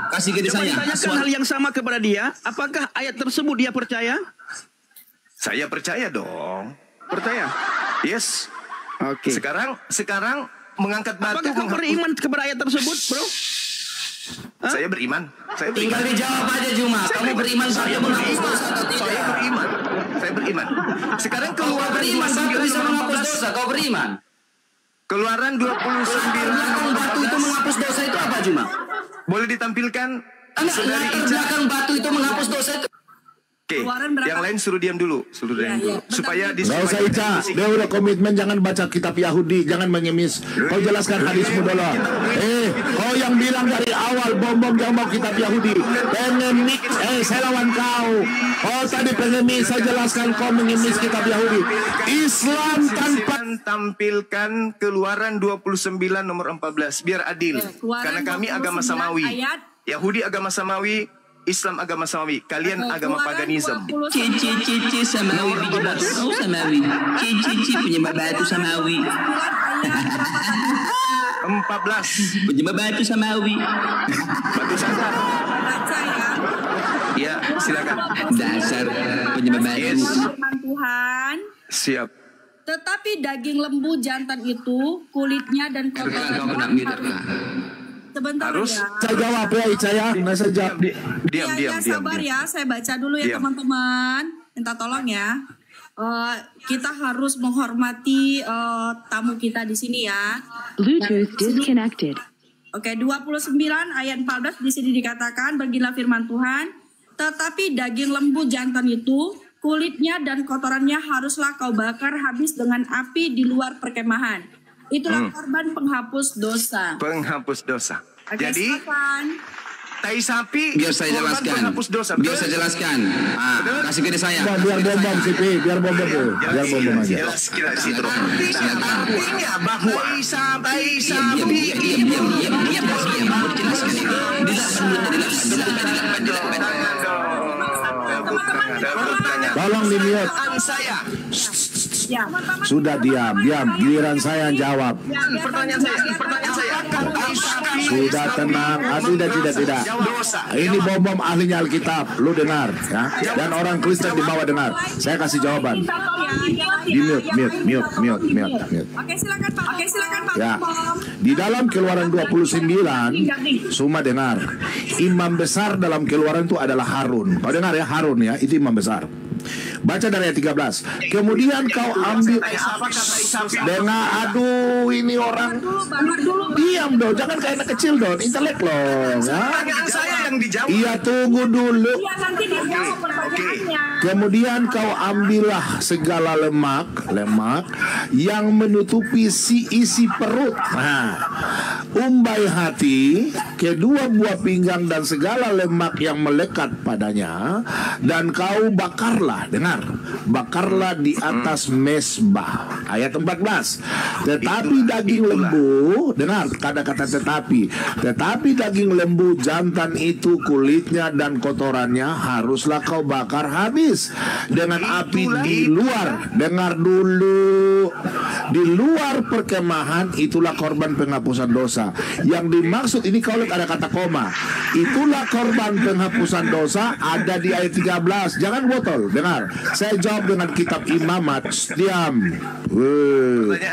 kasih ke Coba saya. ditanyakan hal yang sama kepada dia. Apakah ayat tersebut dia percaya? Saya percaya dong. Percaya. Yes. Oke. Sekarang mengangkat batu. Apakah kamu beriman kepada ayat tersebut, bro? Saya beriman. Saya Tinggal beriman. dijawab aja Juma. Kamu beriman saya menghapus dosa atau tidak? Saya beriman. Saya beriman. Sekarang keluaran Beriman batu bisa 29 menghapus 14. dosa. Kau beriman? Keluaran 29 Belakang batu itu 14. menghapus dosa itu apa Juma? Boleh ditampilkan? Saudari Latar Ica. belakang batu itu menghapus dosa itu. Oke, Keluaran berapa? yang lain suruh diam dulu, Iya. supaya Gak usah Ica, dia udah komitmen jangan baca kitab Yahudi, jangan mengemis. Kau jelaskan hadismu dulu. Kau yang bilang dari awal bom yang mau kitab Yahudi, pengemis. Saya lawan kau. Oh tadi pengemis, saya jelaskan kau mengemis kitab Yahudi. Islam tanpa tampilkan Keluaran 29 nomor 14 biar adil. Keluaran Karena kami 29 agama samawi. ayat. Yahudi agama samawi, Islam agama samawi. Kalian agama Keluaran paganisme. 29 Cici samawi penyembah batu samawi. Cici penyembah batu samawi. ayat berapa tadi? 14 Penyembah batu samawi. batu sandar. Baca ya. Ya, silakan. Dasar penyembah batu. Yes. Firman Tuhan. Siap. Tetapi daging lembu jantan itu kulitnya dan Kau kena kotorannya mute. sebentar Harus. ya. saya jawab ya Ica ya. Nah, saya jawab. Diam. Ya, sabar ya, saya baca dulu ya Diam. teman-teman. Minta tolong ya. kita harus menghormati tamu kita di sini ya. Bluetooth disconnected. Oke, 29 ayat 14 di sini dikatakan, bagilah firman Tuhan, tetapi daging lembu jantan itu, kulitnya dan kotorannya haruslah kau bakar habis dengan api di luar perkemahan. Itulah korban penghapus dosa. Penghapus dosa. Oke, Jadi silakan. tai sapi Biar saya korban jelaskan. penghapus dosa. Biar saya jelaskan. Kasih ke saya. Biar bom CP, biar bom dulu. Biar bom aja. Artinya bahwa tai sapi Tolong di-mute. saya. Ya. Sudah diam. Giliran saya yang jawab. Pertanyaan saya. Sudah tenang. Tidak. Ini bom ahlinya Alkitab. Lu dengar ya. Dan orang Kristen di bawah dengar. Saya kasih jawaban. Di mute. Oke, silakan Pak. Ya. Di dalam Keluaran 29, semua dengar. Imam besar dalam Keluaran itu adalah Harun. Kau dengar ya, Harun ya, itu imam besar. Baca dari ayat 13. Kemudian kau ambil. Dengar, aduh ini orang. Diam dong, jangan kayak anak kecil dong. Intelek loh ya. Pertanyaan saya yang dijawab. Iya, tunggu dulu. Iya, nanti dijawab pertanyaannya. Kemudian kau ambillah segala lemak yang menutupi isi perut. Nah, umbai hati, kedua buah pinggang dan segala lemak yang melekat padanya, dan kau bakarlah. Dengar, bakarlah di atas mezbah. Ayat 14. Tetapi daging lembu, dengar kata-kata tetapi daging lembu jantan itu, kulitnya dan kotorannya haruslah kau bakar habis dengan api di luar. Dengar dulu, di luar perkemahan. Itulah korban penghapusan dosa. Yang dimaksud ini, kalau lihat ada kata koma, itulah korban penghapusan dosa, ada di ayat 13. Jangan botol. Dengar, saya jawab dengan kitab Imamat. Diam.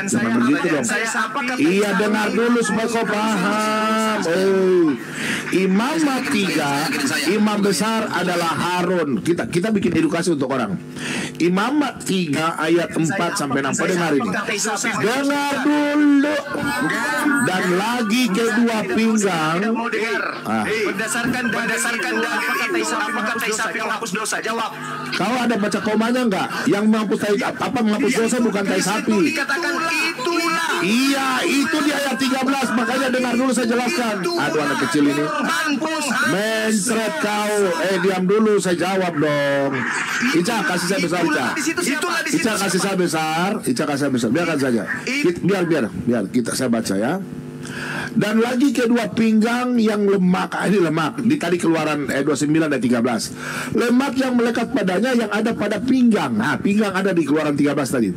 Jangan begitu dong. Iya, dengar dulu supaya kau paham. Imamat 3, imam besar adalah Harun. Kita bikin edukasi untuk orang. Imamat 3 ayat 4 sampai 6. Dengar ini. Dengar dulu. Dan lagi kedua pinggang. Berdasarkan apakah tai sapi menghapus dosa? Jawab. Kau ada baca komanya enggak? Yang menghapus dosa bukan tai sapi. Dikatakan itulah. Iya, itu di ayat 13. Makanya dengar dulu saya jelaskan. Aduh, anak kecil ini. Mencret kau. Diam dulu, saya jawab dong. Ica, kasih saya besar, Ica. Ica kasih saya besar. Biarkan saja. Biar saya baca ya. Dan lagi kedua pinggang yang lemak. Ini lemak. Di tadi Keluaran 29 dan 13. Lemak yang melekat padanya yang ada pada pinggang. Nah, pinggang ada di Keluaran 13 tadi.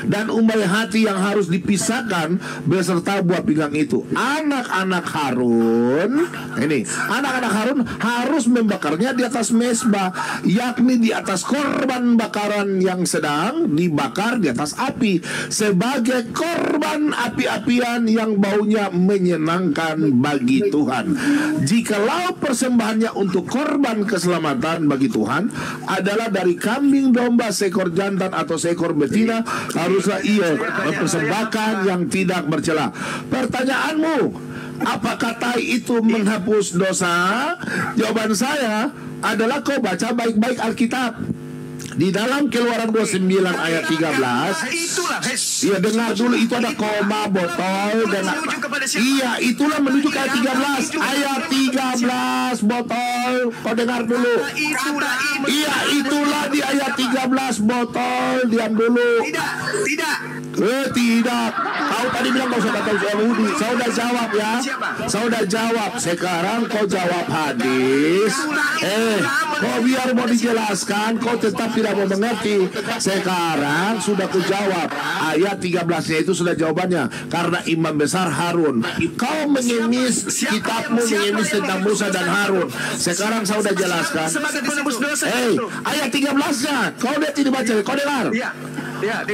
Dan umbai hati yang harus dipisahkan beserta buah pinggang itu. Anak-anak Harun harus membakarnya di atas mezbah, yakni di atas korban bakaran yang sedang dibakar di atas api, sebagai korban api-apian yang baunya menyenangkan bagi Tuhan. Jikalau persembahannya untuk korban keselamatan bagi Tuhan adalah dari kambing domba, seekor jantan atau seekor betina, haruslah ia mempersembahkan yang tidak bercela. Pertanyaanmu, apakah tai itu menghapus dosa? Jawaban saya adalah kau baca baik-baik Alkitab. Di dalam Keluaran 29 ayat 13. Iya, dengar dulu, itu ada koma, botol, dan iya, itulah menuju ke ayat 13. Ayat 13 botol. Kau dengar dulu. Iya, itulah di ayat 13 botol. Diam dulu. Tidak. Kau tadi bilang kau sudah tahu soal Yahudi. Saya sudah jawab ya. Saya sudah jawab. Sekarang kau jawab hadis. Kau biar mau dijelaskan, kau tetap tidak mau mengerti. Sekarang sudah ku jawab. Ayat 13-nya itu sudah jawabannya. Karena imam besar Harun. Kau mengemis kitabmu, mengemis tentang Musa dan Harun. Sekarang saya sudah jelaskan. Ayat 13-nya. Kau lihat ini baca. Kau dengar.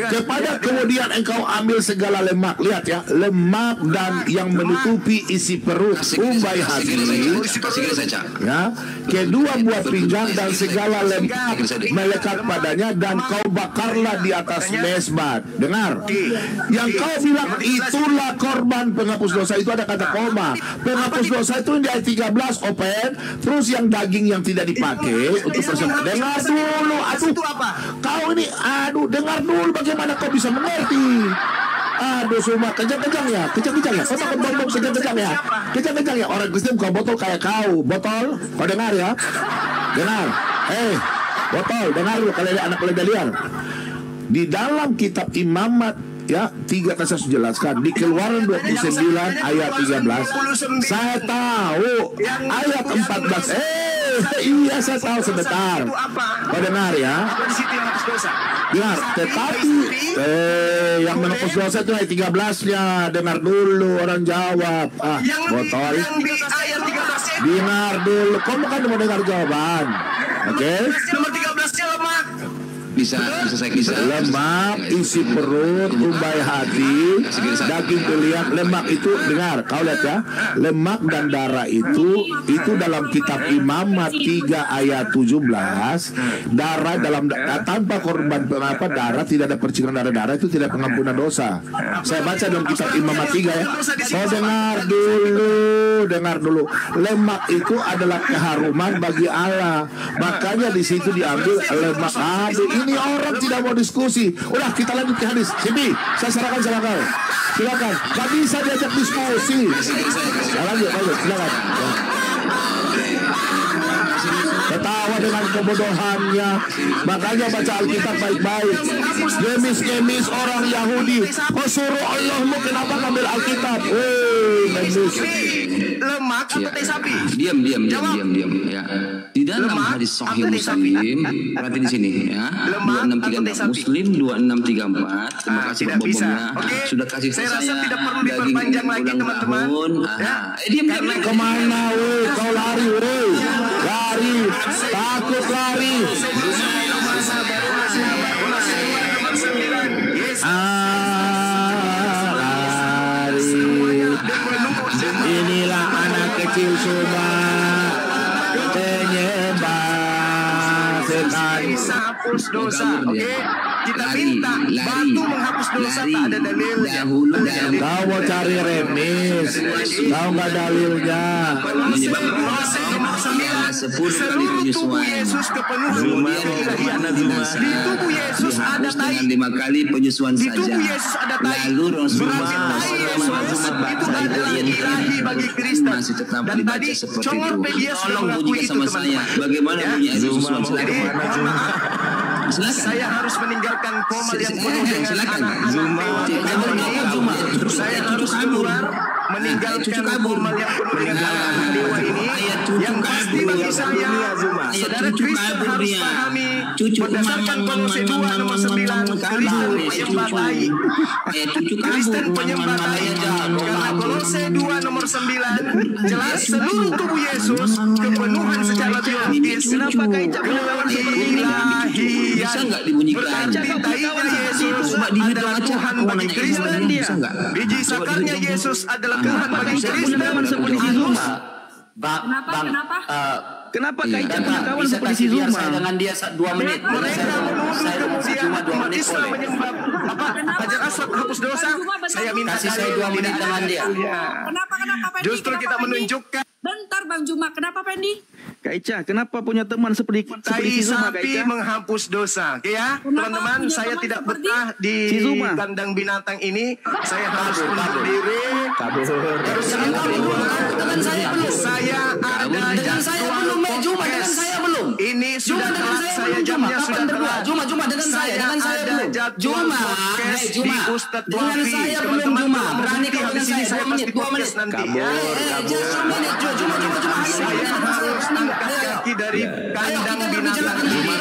Kepada kemudian engkau ambil segala lemak. Lihat ya, lemak dan yang menutupi isi perut, umbai hati. Ya, kedua buah pinggang dan segala lemak melekat padanya, dan kau bakarlah di atas mesbah. Dengar, yang kau bilang itulah korban penghapus dosa, itu ada kata koma. Penghapus dosa itu di ayat 13 open. Terus yang daging yang tidak dipakai untuk persembahyan. Dengar dulu, aduh, kau ini, aduh, dengar dulu bagaimana kau bisa mengerti. Aduh, semua kencang-kencang ya. Kau takut bom kencang-kencang ya. Kencang-kencang ya. Orang Kristen buka botol kayak kau. Botol, kau dengar ya. Dengar. Botol, dengar lu kalau anak leda liar. Di dalam kitab Imamat ya, 3 kan saya jelaskan di Keluaran 29 ayat 13. Saya tahu ayat 14. Iya, saya tahu sebentar. Kau dengar ya. Dengar, tetapi yang menghapus dosa itu ayat 13-nya. Dengar dulu, orang jawab. Botol. Dengar dulu. Kamu kan mau dengar jawaban. Oke. Nomor 13-nya lemak. Bisa saya kisah. Lemak, isi perut, umbai hati, daging beliak. Lemak itu, dengar, kau lihat ya, lemak dan darah itu dalam kitab Imamat 3 ayat 17. Darah dalam tanpa korban darah, tidak ada percikan darah itu tidak pengampunan dosa. Saya baca dalam kitab Imamat 3 ya. Kau dengar dulu. Lemak itu adalah keharuman bagi Allah. Makanya di situ diambil lemak. Ini orang tidak mau diskusi. Udah, kita lanjut ke hadis. Sini, saya serahkan sama kau. Silakan. Gak bisa diajak diskusi. Lanjut, silakan. Ketawa dengan kebodohannya. Makanya baca Alkitab baik-baik. Gemis orang Yahudi. Suruh Allahmu kenapa ngambil Alkitab? Gemis. Lemak atau teh sapi? Diam ya. Di dalam hadis Sahih Muslim, berarti di sini ya. 2636 Muslim 2634. Terima kasih Pak Bobongnya. Sudah kasih saya rasa tidak perlu diperpanjang lagi teman-teman. Diam. Kemana kau lari lari, takut lari. Inilah anak kecil semua penyembah setan. Bisa hapus dosa, oke? Kita minta batu menghapus dosa, tak ada dalilnya. Kau mau cari remis, kau nggak dalilnya. Seluruh tubuh Yesus kepenuhan di tubuh Yesus ada tai. 5 kali penyusuan saja. Di tubuh Yesus ada tai. Lalu berarti tai Yesus itu adalah ilahi bagi Kristen. Masih tetap Dan dibaca tadi seperti Congorpedia itu. sudah Tolong mengakui bunyikan itu, sama teman-teman. saya. Bagaimana bunyi penyusuan saja? Jadi mohon maaf, saya harus meninggalkan komal yang penuh dengan anak-anak dewa ini. Saya harus keluar meninggalkan komal yang penuh dengan anak-anak dewa ini. Yang pasti bagi saya, saudara Kristen harus pahami berdasarkan Kolose 2 nomor 9, Kristen penyembah tai. Kristen penyembah tai. Karena Kolose 2 nomor 9 jelas seluruh tubuh Yesus kepenuhan secara biologis. Kenapa kaitan ilahi? Bisa nggak dibunyikan? Berarti tainya Yesus adalah Tuhan bagi Kristen. Biji sakarnya Yesus adalah Tuhan bagi Kristen. Kenapa kaitan kawan seperti si Zuma? Saya dengan dia 2 menit. Mereka menuduh kemudian umat Islam menyembah Hajar Aswad hapus dosa. Saya minta kasih saya 2 menit dengan dia. Kenapa Pendi? Justru kita menunjukkan. Bentar Bang Juma, kenapa Pendi? Kak Ica, kenapa punya teman seperti si Zuma, Kak Sapi Ica? menghapus dosa. Oke ya, teman-teman, saya tidak betah di kandang binatang ini. Saya harus undur diri. Terus yang kedua, saya ada jadwal podcast. Ini sudah telat, saya jamnya sudah telat. Juma dengan saya, dengan saya ada belum. jadwal podcast di Ustadz dengan Wafi. saya belum Teman-teman, Juma. Berani berhenti kalau habis dengan ini saya saya 2 pasti menit, 2 menit. podcast nanti ya. Juma. Saya harus angkat kaki dari kandang binatang ini.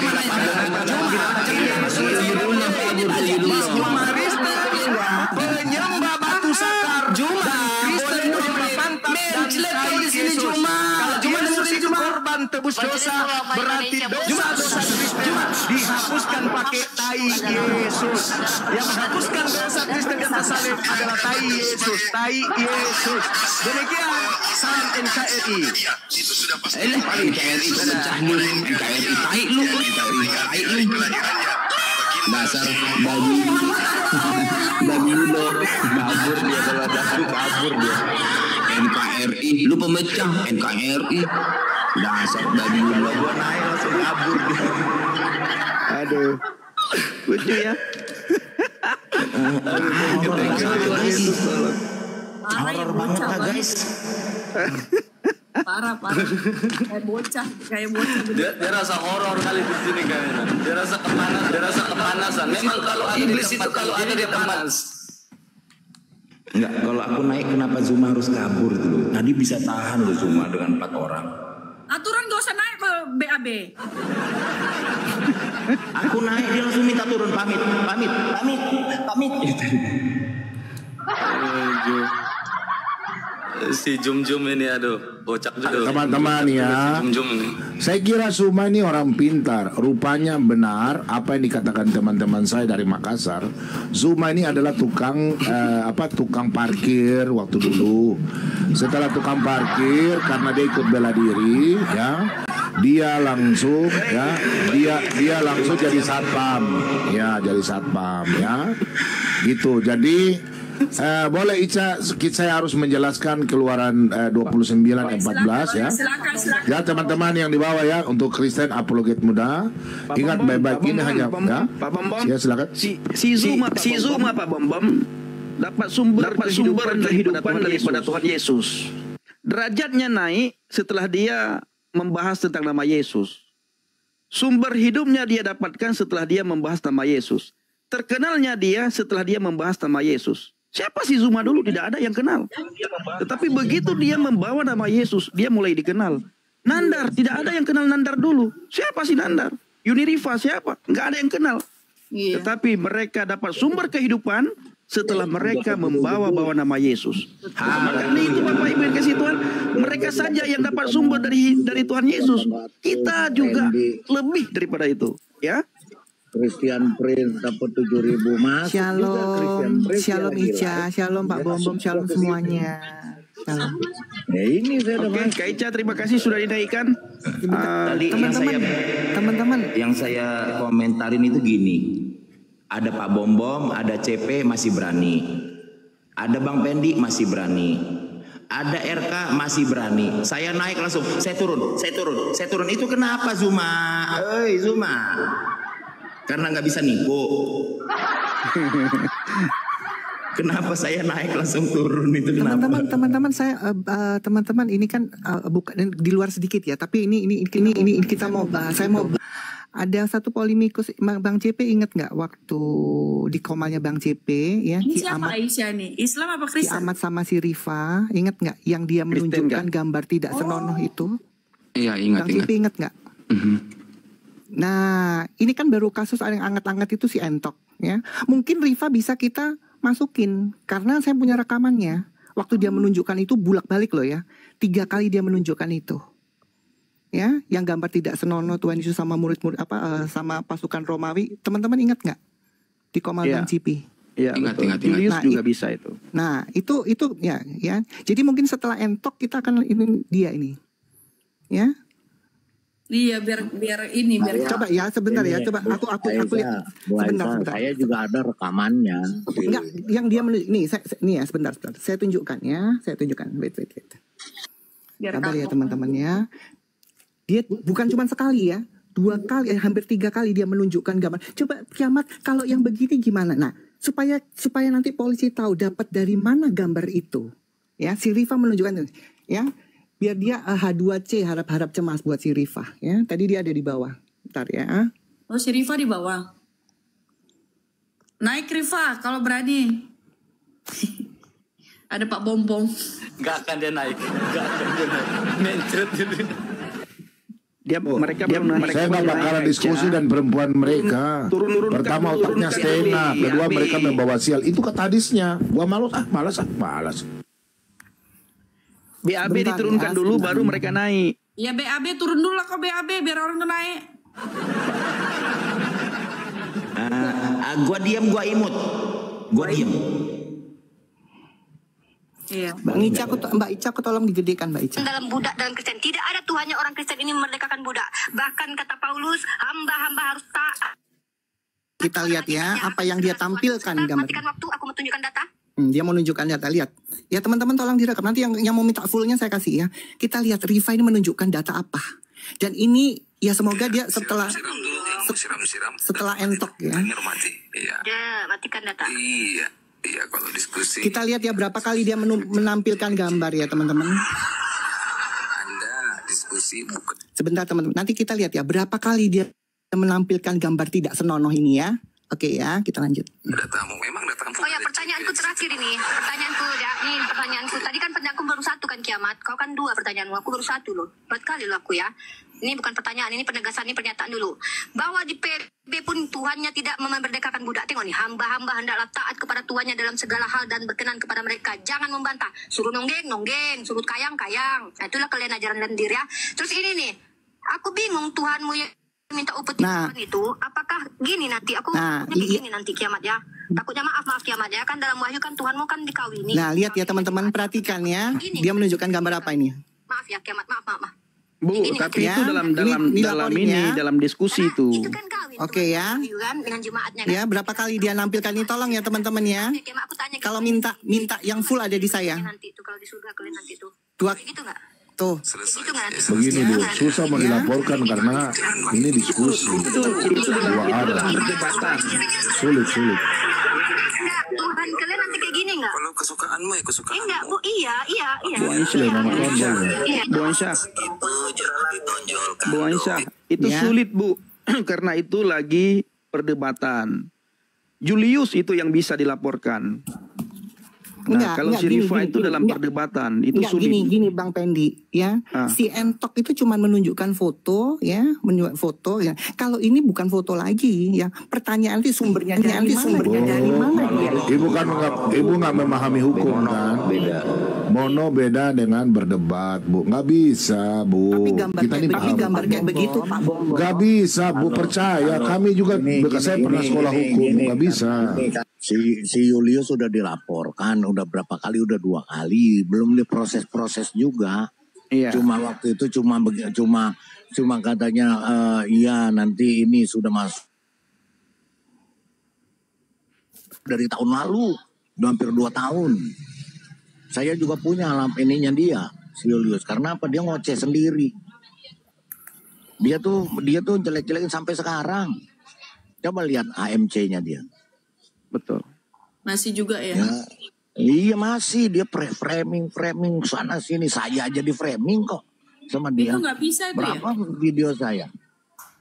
Penyembah batu sakar dan Kristen penyembah pantat dan tai Yesus. Kalau Yesus itu korban tebus dosa, berarti dosa-dosa Kristen dihapuskan pakai tai Yesus. Yang menghapuskan dosa Kristen di atas salib adalah tai Yesus, tai Yesus. Demikian salam NKRI. NKRI pecah lu, NKRI tai lu, tai lu. Dasar babi lo kabur dia, kalau ada aku kabur dia. NKRI lu pemecah, NKRI dasar babi lo. Kalau gua naik langsung kabur dia. Aduh, lucu ya. Horor banget guys. Parah. Kayak bocah Dia rasa horor kali di sini kayaknya. Dia rasa kepanasan. Memang kalau iblis itu kalau ada dia panas. Enggak, kalau aku naik kenapa Zuma harus kabur dulu? Tadi bisa tahan loh Zuma dengan 4 orang. aturan gak usah naik ke BAB. Aku naik dia langsung minta turun, pamit. Si Jum ini aduh bocak juga. Teman-teman ya, Si Jum ini. saya kira Zuma ini orang pintar. Rupanya benar apa yang dikatakan teman-teman saya dari Makassar. Zuma ini adalah tukang parkir waktu dulu. Setelah tukang parkir, karena dia ikut bela diri, ya, dia langsung jadi satpam, ya, gitu. Jadi boleh Ica, saya harus menjelaskan keluaran 29:14 ya. Silakan. Ya teman-teman yang di bawah ya, untuk Kristen apologet muda, ingat baik-baik ini hanya ya. Ya silakan. Si Zuma Pak Bom dapat sumber kehidupan daripada Tuhan Yesus. Derajatnya naik setelah dia membahas tentang nama Yesus. Sumber hidupnya dia dapatkan setelah dia membahas nama Yesus. Terkenalnya dia setelah dia membahas nama Yesus. Siapa sih Zuma dulu? Tidak ada yang kenal. Tetapi begitu dia membawa nama Yesus, dia mulai dikenal. Nandar, tidak ada yang kenal Nandar dulu. Siapa sih Nandar? Yunirifa siapa? Nggak ada yang kenal. Iya. Tetapi mereka dapat sumber kehidupan setelah mereka membawa nama Yesus. Karena itu Bapak Ibu yang kasih Tuhan, mereka saja yang dapat sumber dari Tuhan Yesus. Kita juga lebih daripada itu, ya. Christian Prince dapat 7.000 mas. Shalom Ica, shalom Pak Bom, shalom semuanya. Shalom. Ya ini saya Oke, Kak Ica, terima kasih sudah dinaikkan. Tadi Teman-teman, yang saya komentarin itu gini. Ada Pak Bom, ada CP masih berani. Ada Bang Pendi masih berani. Ada RK masih berani. Saya naik langsung, saya turun. Itu kenapa Zuma? Zuma. Karena nggak bisa nipu. Kenapa saya naik langsung turun itu kenapa? teman-teman saya teman-teman ini kan bukan di luar sedikit ya, tapi ini kita mau bahas. Saya mau ada satu polemikus Bang JP, ingat nggak waktu di komalnya Bang JP ya? Ini siapa Aisyah nih? Islam apa Kristen? Si Ahmad sama si Rifa, ingat nggak yang dia menunjukkan gambar tidak senonoh itu? Iya, ingat. Bang JP ingat nggak? Nah, ini kan baru kasus yang anget-anget itu si Entok ya. Mungkin Rifa bisa kita masukin karena saya punya rekamannya. Waktu dia menunjukkan itu bulak-balik loh ya. 3 kali dia menunjukkan itu. Ya, yang gambar tidak senonoh Tuhan Yesus sama murid-murid sama pasukan Romawi. Teman-teman ingat nggak? Di Komal Bang Cipi. Iya, ingat. Julius juga bisa itu. Nah, itu ya. Jadi mungkin setelah Entok kita akan ini dia ini. Ya. Iya, biar coba ya sebentar ya, coba aku lihat sebentar. Saya juga ada rekamannya. Enggak, yang dia nih ya sebentar. Saya tunjukkan. Wait. Sabar ya teman-teman ya. Dia bukan cuma sekali ya, 2 kali, hampir 3 kali dia menunjukkan gambar. Coba kiamat kalau yang begini gimana? Nah, supaya nanti polisi tahu dapat dari mana gambar itu. Ya, si Rifa menunjukkan itu. Ya. Biar dia H2C, harap-harap cemas buat si Rifa ya. Tadi dia ada di bawah. Bentar ya. Oh, si Rifa di bawah. Naik Rifa kalau berani. Ada Pak Bom. Gak akan dia naik. Mencret gitu. Mereka saya nggak bakalan diskusi dan perempuan mereka. Pertama otaknya stena, kedua mereka membawa sial. Itu kata hadisnya. Gua malas. BAB diturunkan dulu baru mereka naik. Ya BAB turun dulu lah kok BAB biar orang tuh naik. Gua diam, gua imut. Gua diam. Iya. Mbak Ica, aku tolong digedekan Mbak Ica. Dalam budak dalam Kristen tidak ada Tuhannya orang Kristen ini memerdekakan budak. Bahkan kata Paulus, hamba-hamba harus taat. Kita lihat ya apa yang dia tampilkan gambar. Matikan waktu, aku mau tunjukkan data. Dia mau menunjukkan data, lihat. Ya teman-teman tolong direkam. Nanti yang mau minta fullnya saya kasih ya. Kita lihat Rifa ini menunjukkan data apa. Dan ini ya semoga dia setelah entok ya. Ya, matikan data. Iya, kalau diskusi. Kita lihat ya berapa kali dia menampilkan gambar ya teman-teman. Anda diskusi bukan. Sebentar teman-teman. Nanti kita lihat ya berapa kali dia menampilkan gambar tidak senonoh ini ya. Oke ya, kita lanjut. Datamu, memang datamu. Oh ya, pertanyaanku terakhir ini. Pertanyaanku. Tadi kan pertanyaanku baru satu kan Kiamat. Kau kan dua pertanyaanmu, aku baru satu loh. 4 kali loh aku ya. Ini bukan pertanyaan, ini penegasan, ini pernyataan dulu. Bahwa di PB pun Tuhannya tidak memerdekakan budak. Tengok nih, hamba-hamba hendaklah taat kepada Tuhannya dalam segala hal dan berkenan kepada mereka. Jangan membantah. Suruh nonggeng, suruh kayang. Nah, itulah kalian ajaran lendir ya. Terus ini nih, aku bingung Tuhanmu yang minta upeti itu, apakah gini nanti aku begini nanti Kiamat ya. Takutnya maaf Kiamat ya, kan dalam Wahyu kan Tuhanmu kan dikawini. Nah lihat ya teman-teman, perhatikan ya, dia menunjukkan gambar apa ini. Maaf ya Kiamat, maaf. Bu, gini, tapi ya. itu dalam diskusi itu. Kan kawin, Oke ya. Kan, dengan jemaatnya kan. Ya berapa kali dia nampilkan ini, tolong ya teman-teman ya. Kalau minta yang full ada di saya. Nanti itu kalau di surga kalian nanti itu. Gitu nggak? Tuh. Begini Bu, susah mau dilaporkan karena ini diskusi dua arah. Sulit. Tuhan kalian nanti kayak gini nggak? Kalau kesukaanmu ya kesukaanmu. Enggak Bu, iya. Bu Aisyah, itu sulit Bu, karena itu lagi perdebatan. Julius itu yang bisa dilaporkan. Kalau si Rifa itu dalam perdebatan itu sulit. Gini Bang Pendi ya. Si Entok itu cuma menunjukkan foto ya, ya. Kalau ini bukan foto lagi ya. Pertanyaan itu sumbernya dari mana dia? Ibu nggak memahami hukum kan? Mono beda dengan berdebat, Bu. Nggak bisa, Bu. Tapi gambar kayak begitu, Pak Bombo. Nggak bisa, Bu. Percaya. Kami juga, saya pernah sekolah hukum. Nggak bisa. Si Julius sudah dilaporkan, udah berapa kali, udah 2 kali, belum diproses juga. Iya. Cuma waktu itu cuma katanya iya nanti ini sudah masuk dari tahun lalu, udah hampir 2 tahun. Saya juga punya ininya dia, si Julius. Karena apa? Dia ngoceh sendiri. Dia tuh jelek-jelekin sampai sekarang. Coba lihat AMC-nya dia. Betul. Masih juga ya? Iya masih, dia framing sana sini. Saya aja di framing kok sama dia. Itu nggak bisa itu berapa video saya?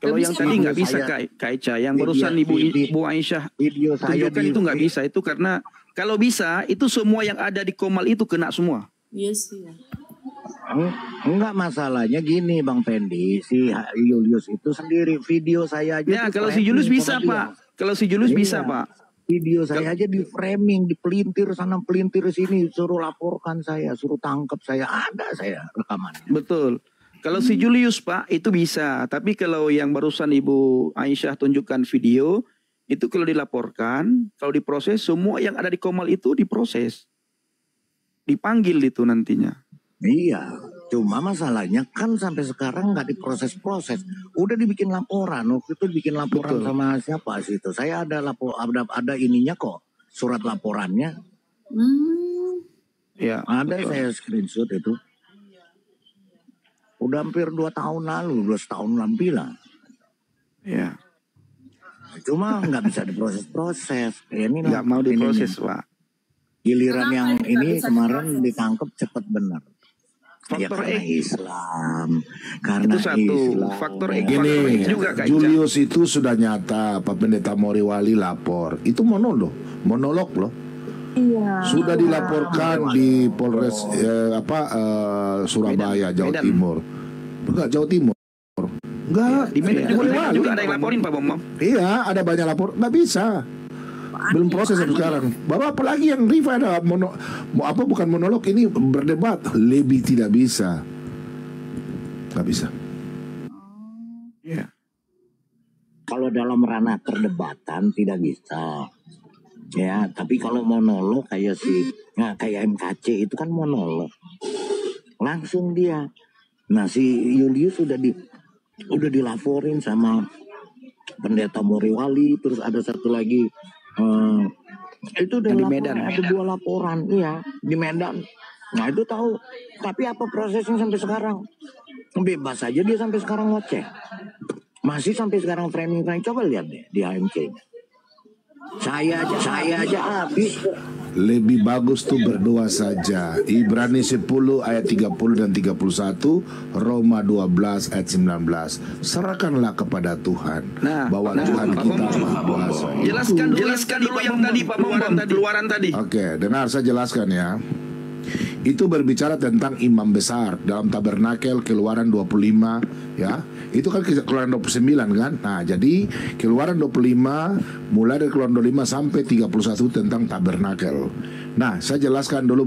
Kalau yang tadi nggak bisa Kak Ica, yang barusan Ibu Aisyah video saya tunjukkan itu nggak bisa. Itu karena kalau bisa itu semua yang ada di Komal itu kena semua. Iya sih ya. Enggak, masalahnya gini Bang Pendi, si Julius itu sendiri video saya aja. Ya kalau si Julius bisa Pak, kalau si Julius bisa Pak. Video saya aja di framing, dipelintir sana pelintir sini, suruh laporkan saya, suruh tangkap saya, ada saya rekaman. Betul. Kalau si Julius Pak itu bisa, tapi kalau yang barusan Ibu Aisyah tunjukkan video itu kalau dilaporkan, kalau diproses semua yang ada di Komal itu diproses, dipanggil itu nantinya. Iya, cuma masalahnya kan sampai sekarang nggak diproses-proses. Udah dibikin laporan, waktu itu bikin laporan. Betul. Sama siapa sih itu? Saya ada ada ininya kok, surat laporannya. Ya, ada betul. Saya screenshot itu. Udah hampir 2 tahun lalu, 2 tahun lebih lah. Ya. Cuma nggak bisa diproses-proses. Ini nggak mau diproses, Pak. Giliran yang ini kemarin ditangkap cepat benar. Faktor karena Islam, karena itu satu Islam. faktor gini juga Kak Julius itu sudah nyata Pak Pendeta Moriwali lapor, itu monolog loh. Iya. Sudah dilaporkan di Polres Surabaya, Jawa Timur. Enggak, Jawa Timur. Enggak, di Medan juga ada yang laporin Pak Bambang. Iya, ada banyak lapor, nggak bisa. Belum proses sampai sekarang. Bapak apalagi yang Rifa ada bukan monolog, ini berdebat, lebih tidak bisa. Nggak bisa. Ya. Kalau dalam ranah perdebatan tidak bisa. Ya, tapi kalau monolog kayak kayak MKC itu kan monolog. Langsung dia. Nah, si Julius udah dilaporin sama Pendeta Moriwali, terus ada satu lagi itu udah di laporan, Medan. ada 2 laporan, iya, di Medan. Nah, itu tahu. Tapi apa prosesnya sampai sekarang? Bebas aja dia sampai sekarang ngoceh. Masih sampai sekarang framing. Coba lihat deh di AMC-nya. Saya aja habis. Lebih bagus tuh berdoa saja. Ibrani 10 ayat 30 dan 31, Roma 12 ayat 19. Serahkanlah kepada Tuhan. Bahwa Tuhan kita Maha Kuasa. Jelaskan dulu yang tadi Pak Bombom, keluaran tadi. Oke, dengar saya jelaskan ya. Itu berbicara tentang imam besar dalam tabernakel Keluaran 25 ya. Itu kan Keluaran 29 kan. Nah, jadi Keluaran 25 mulai dari Keluaran 25 sampai 31 tentang tabernakel. Nah, saya jelaskan dulu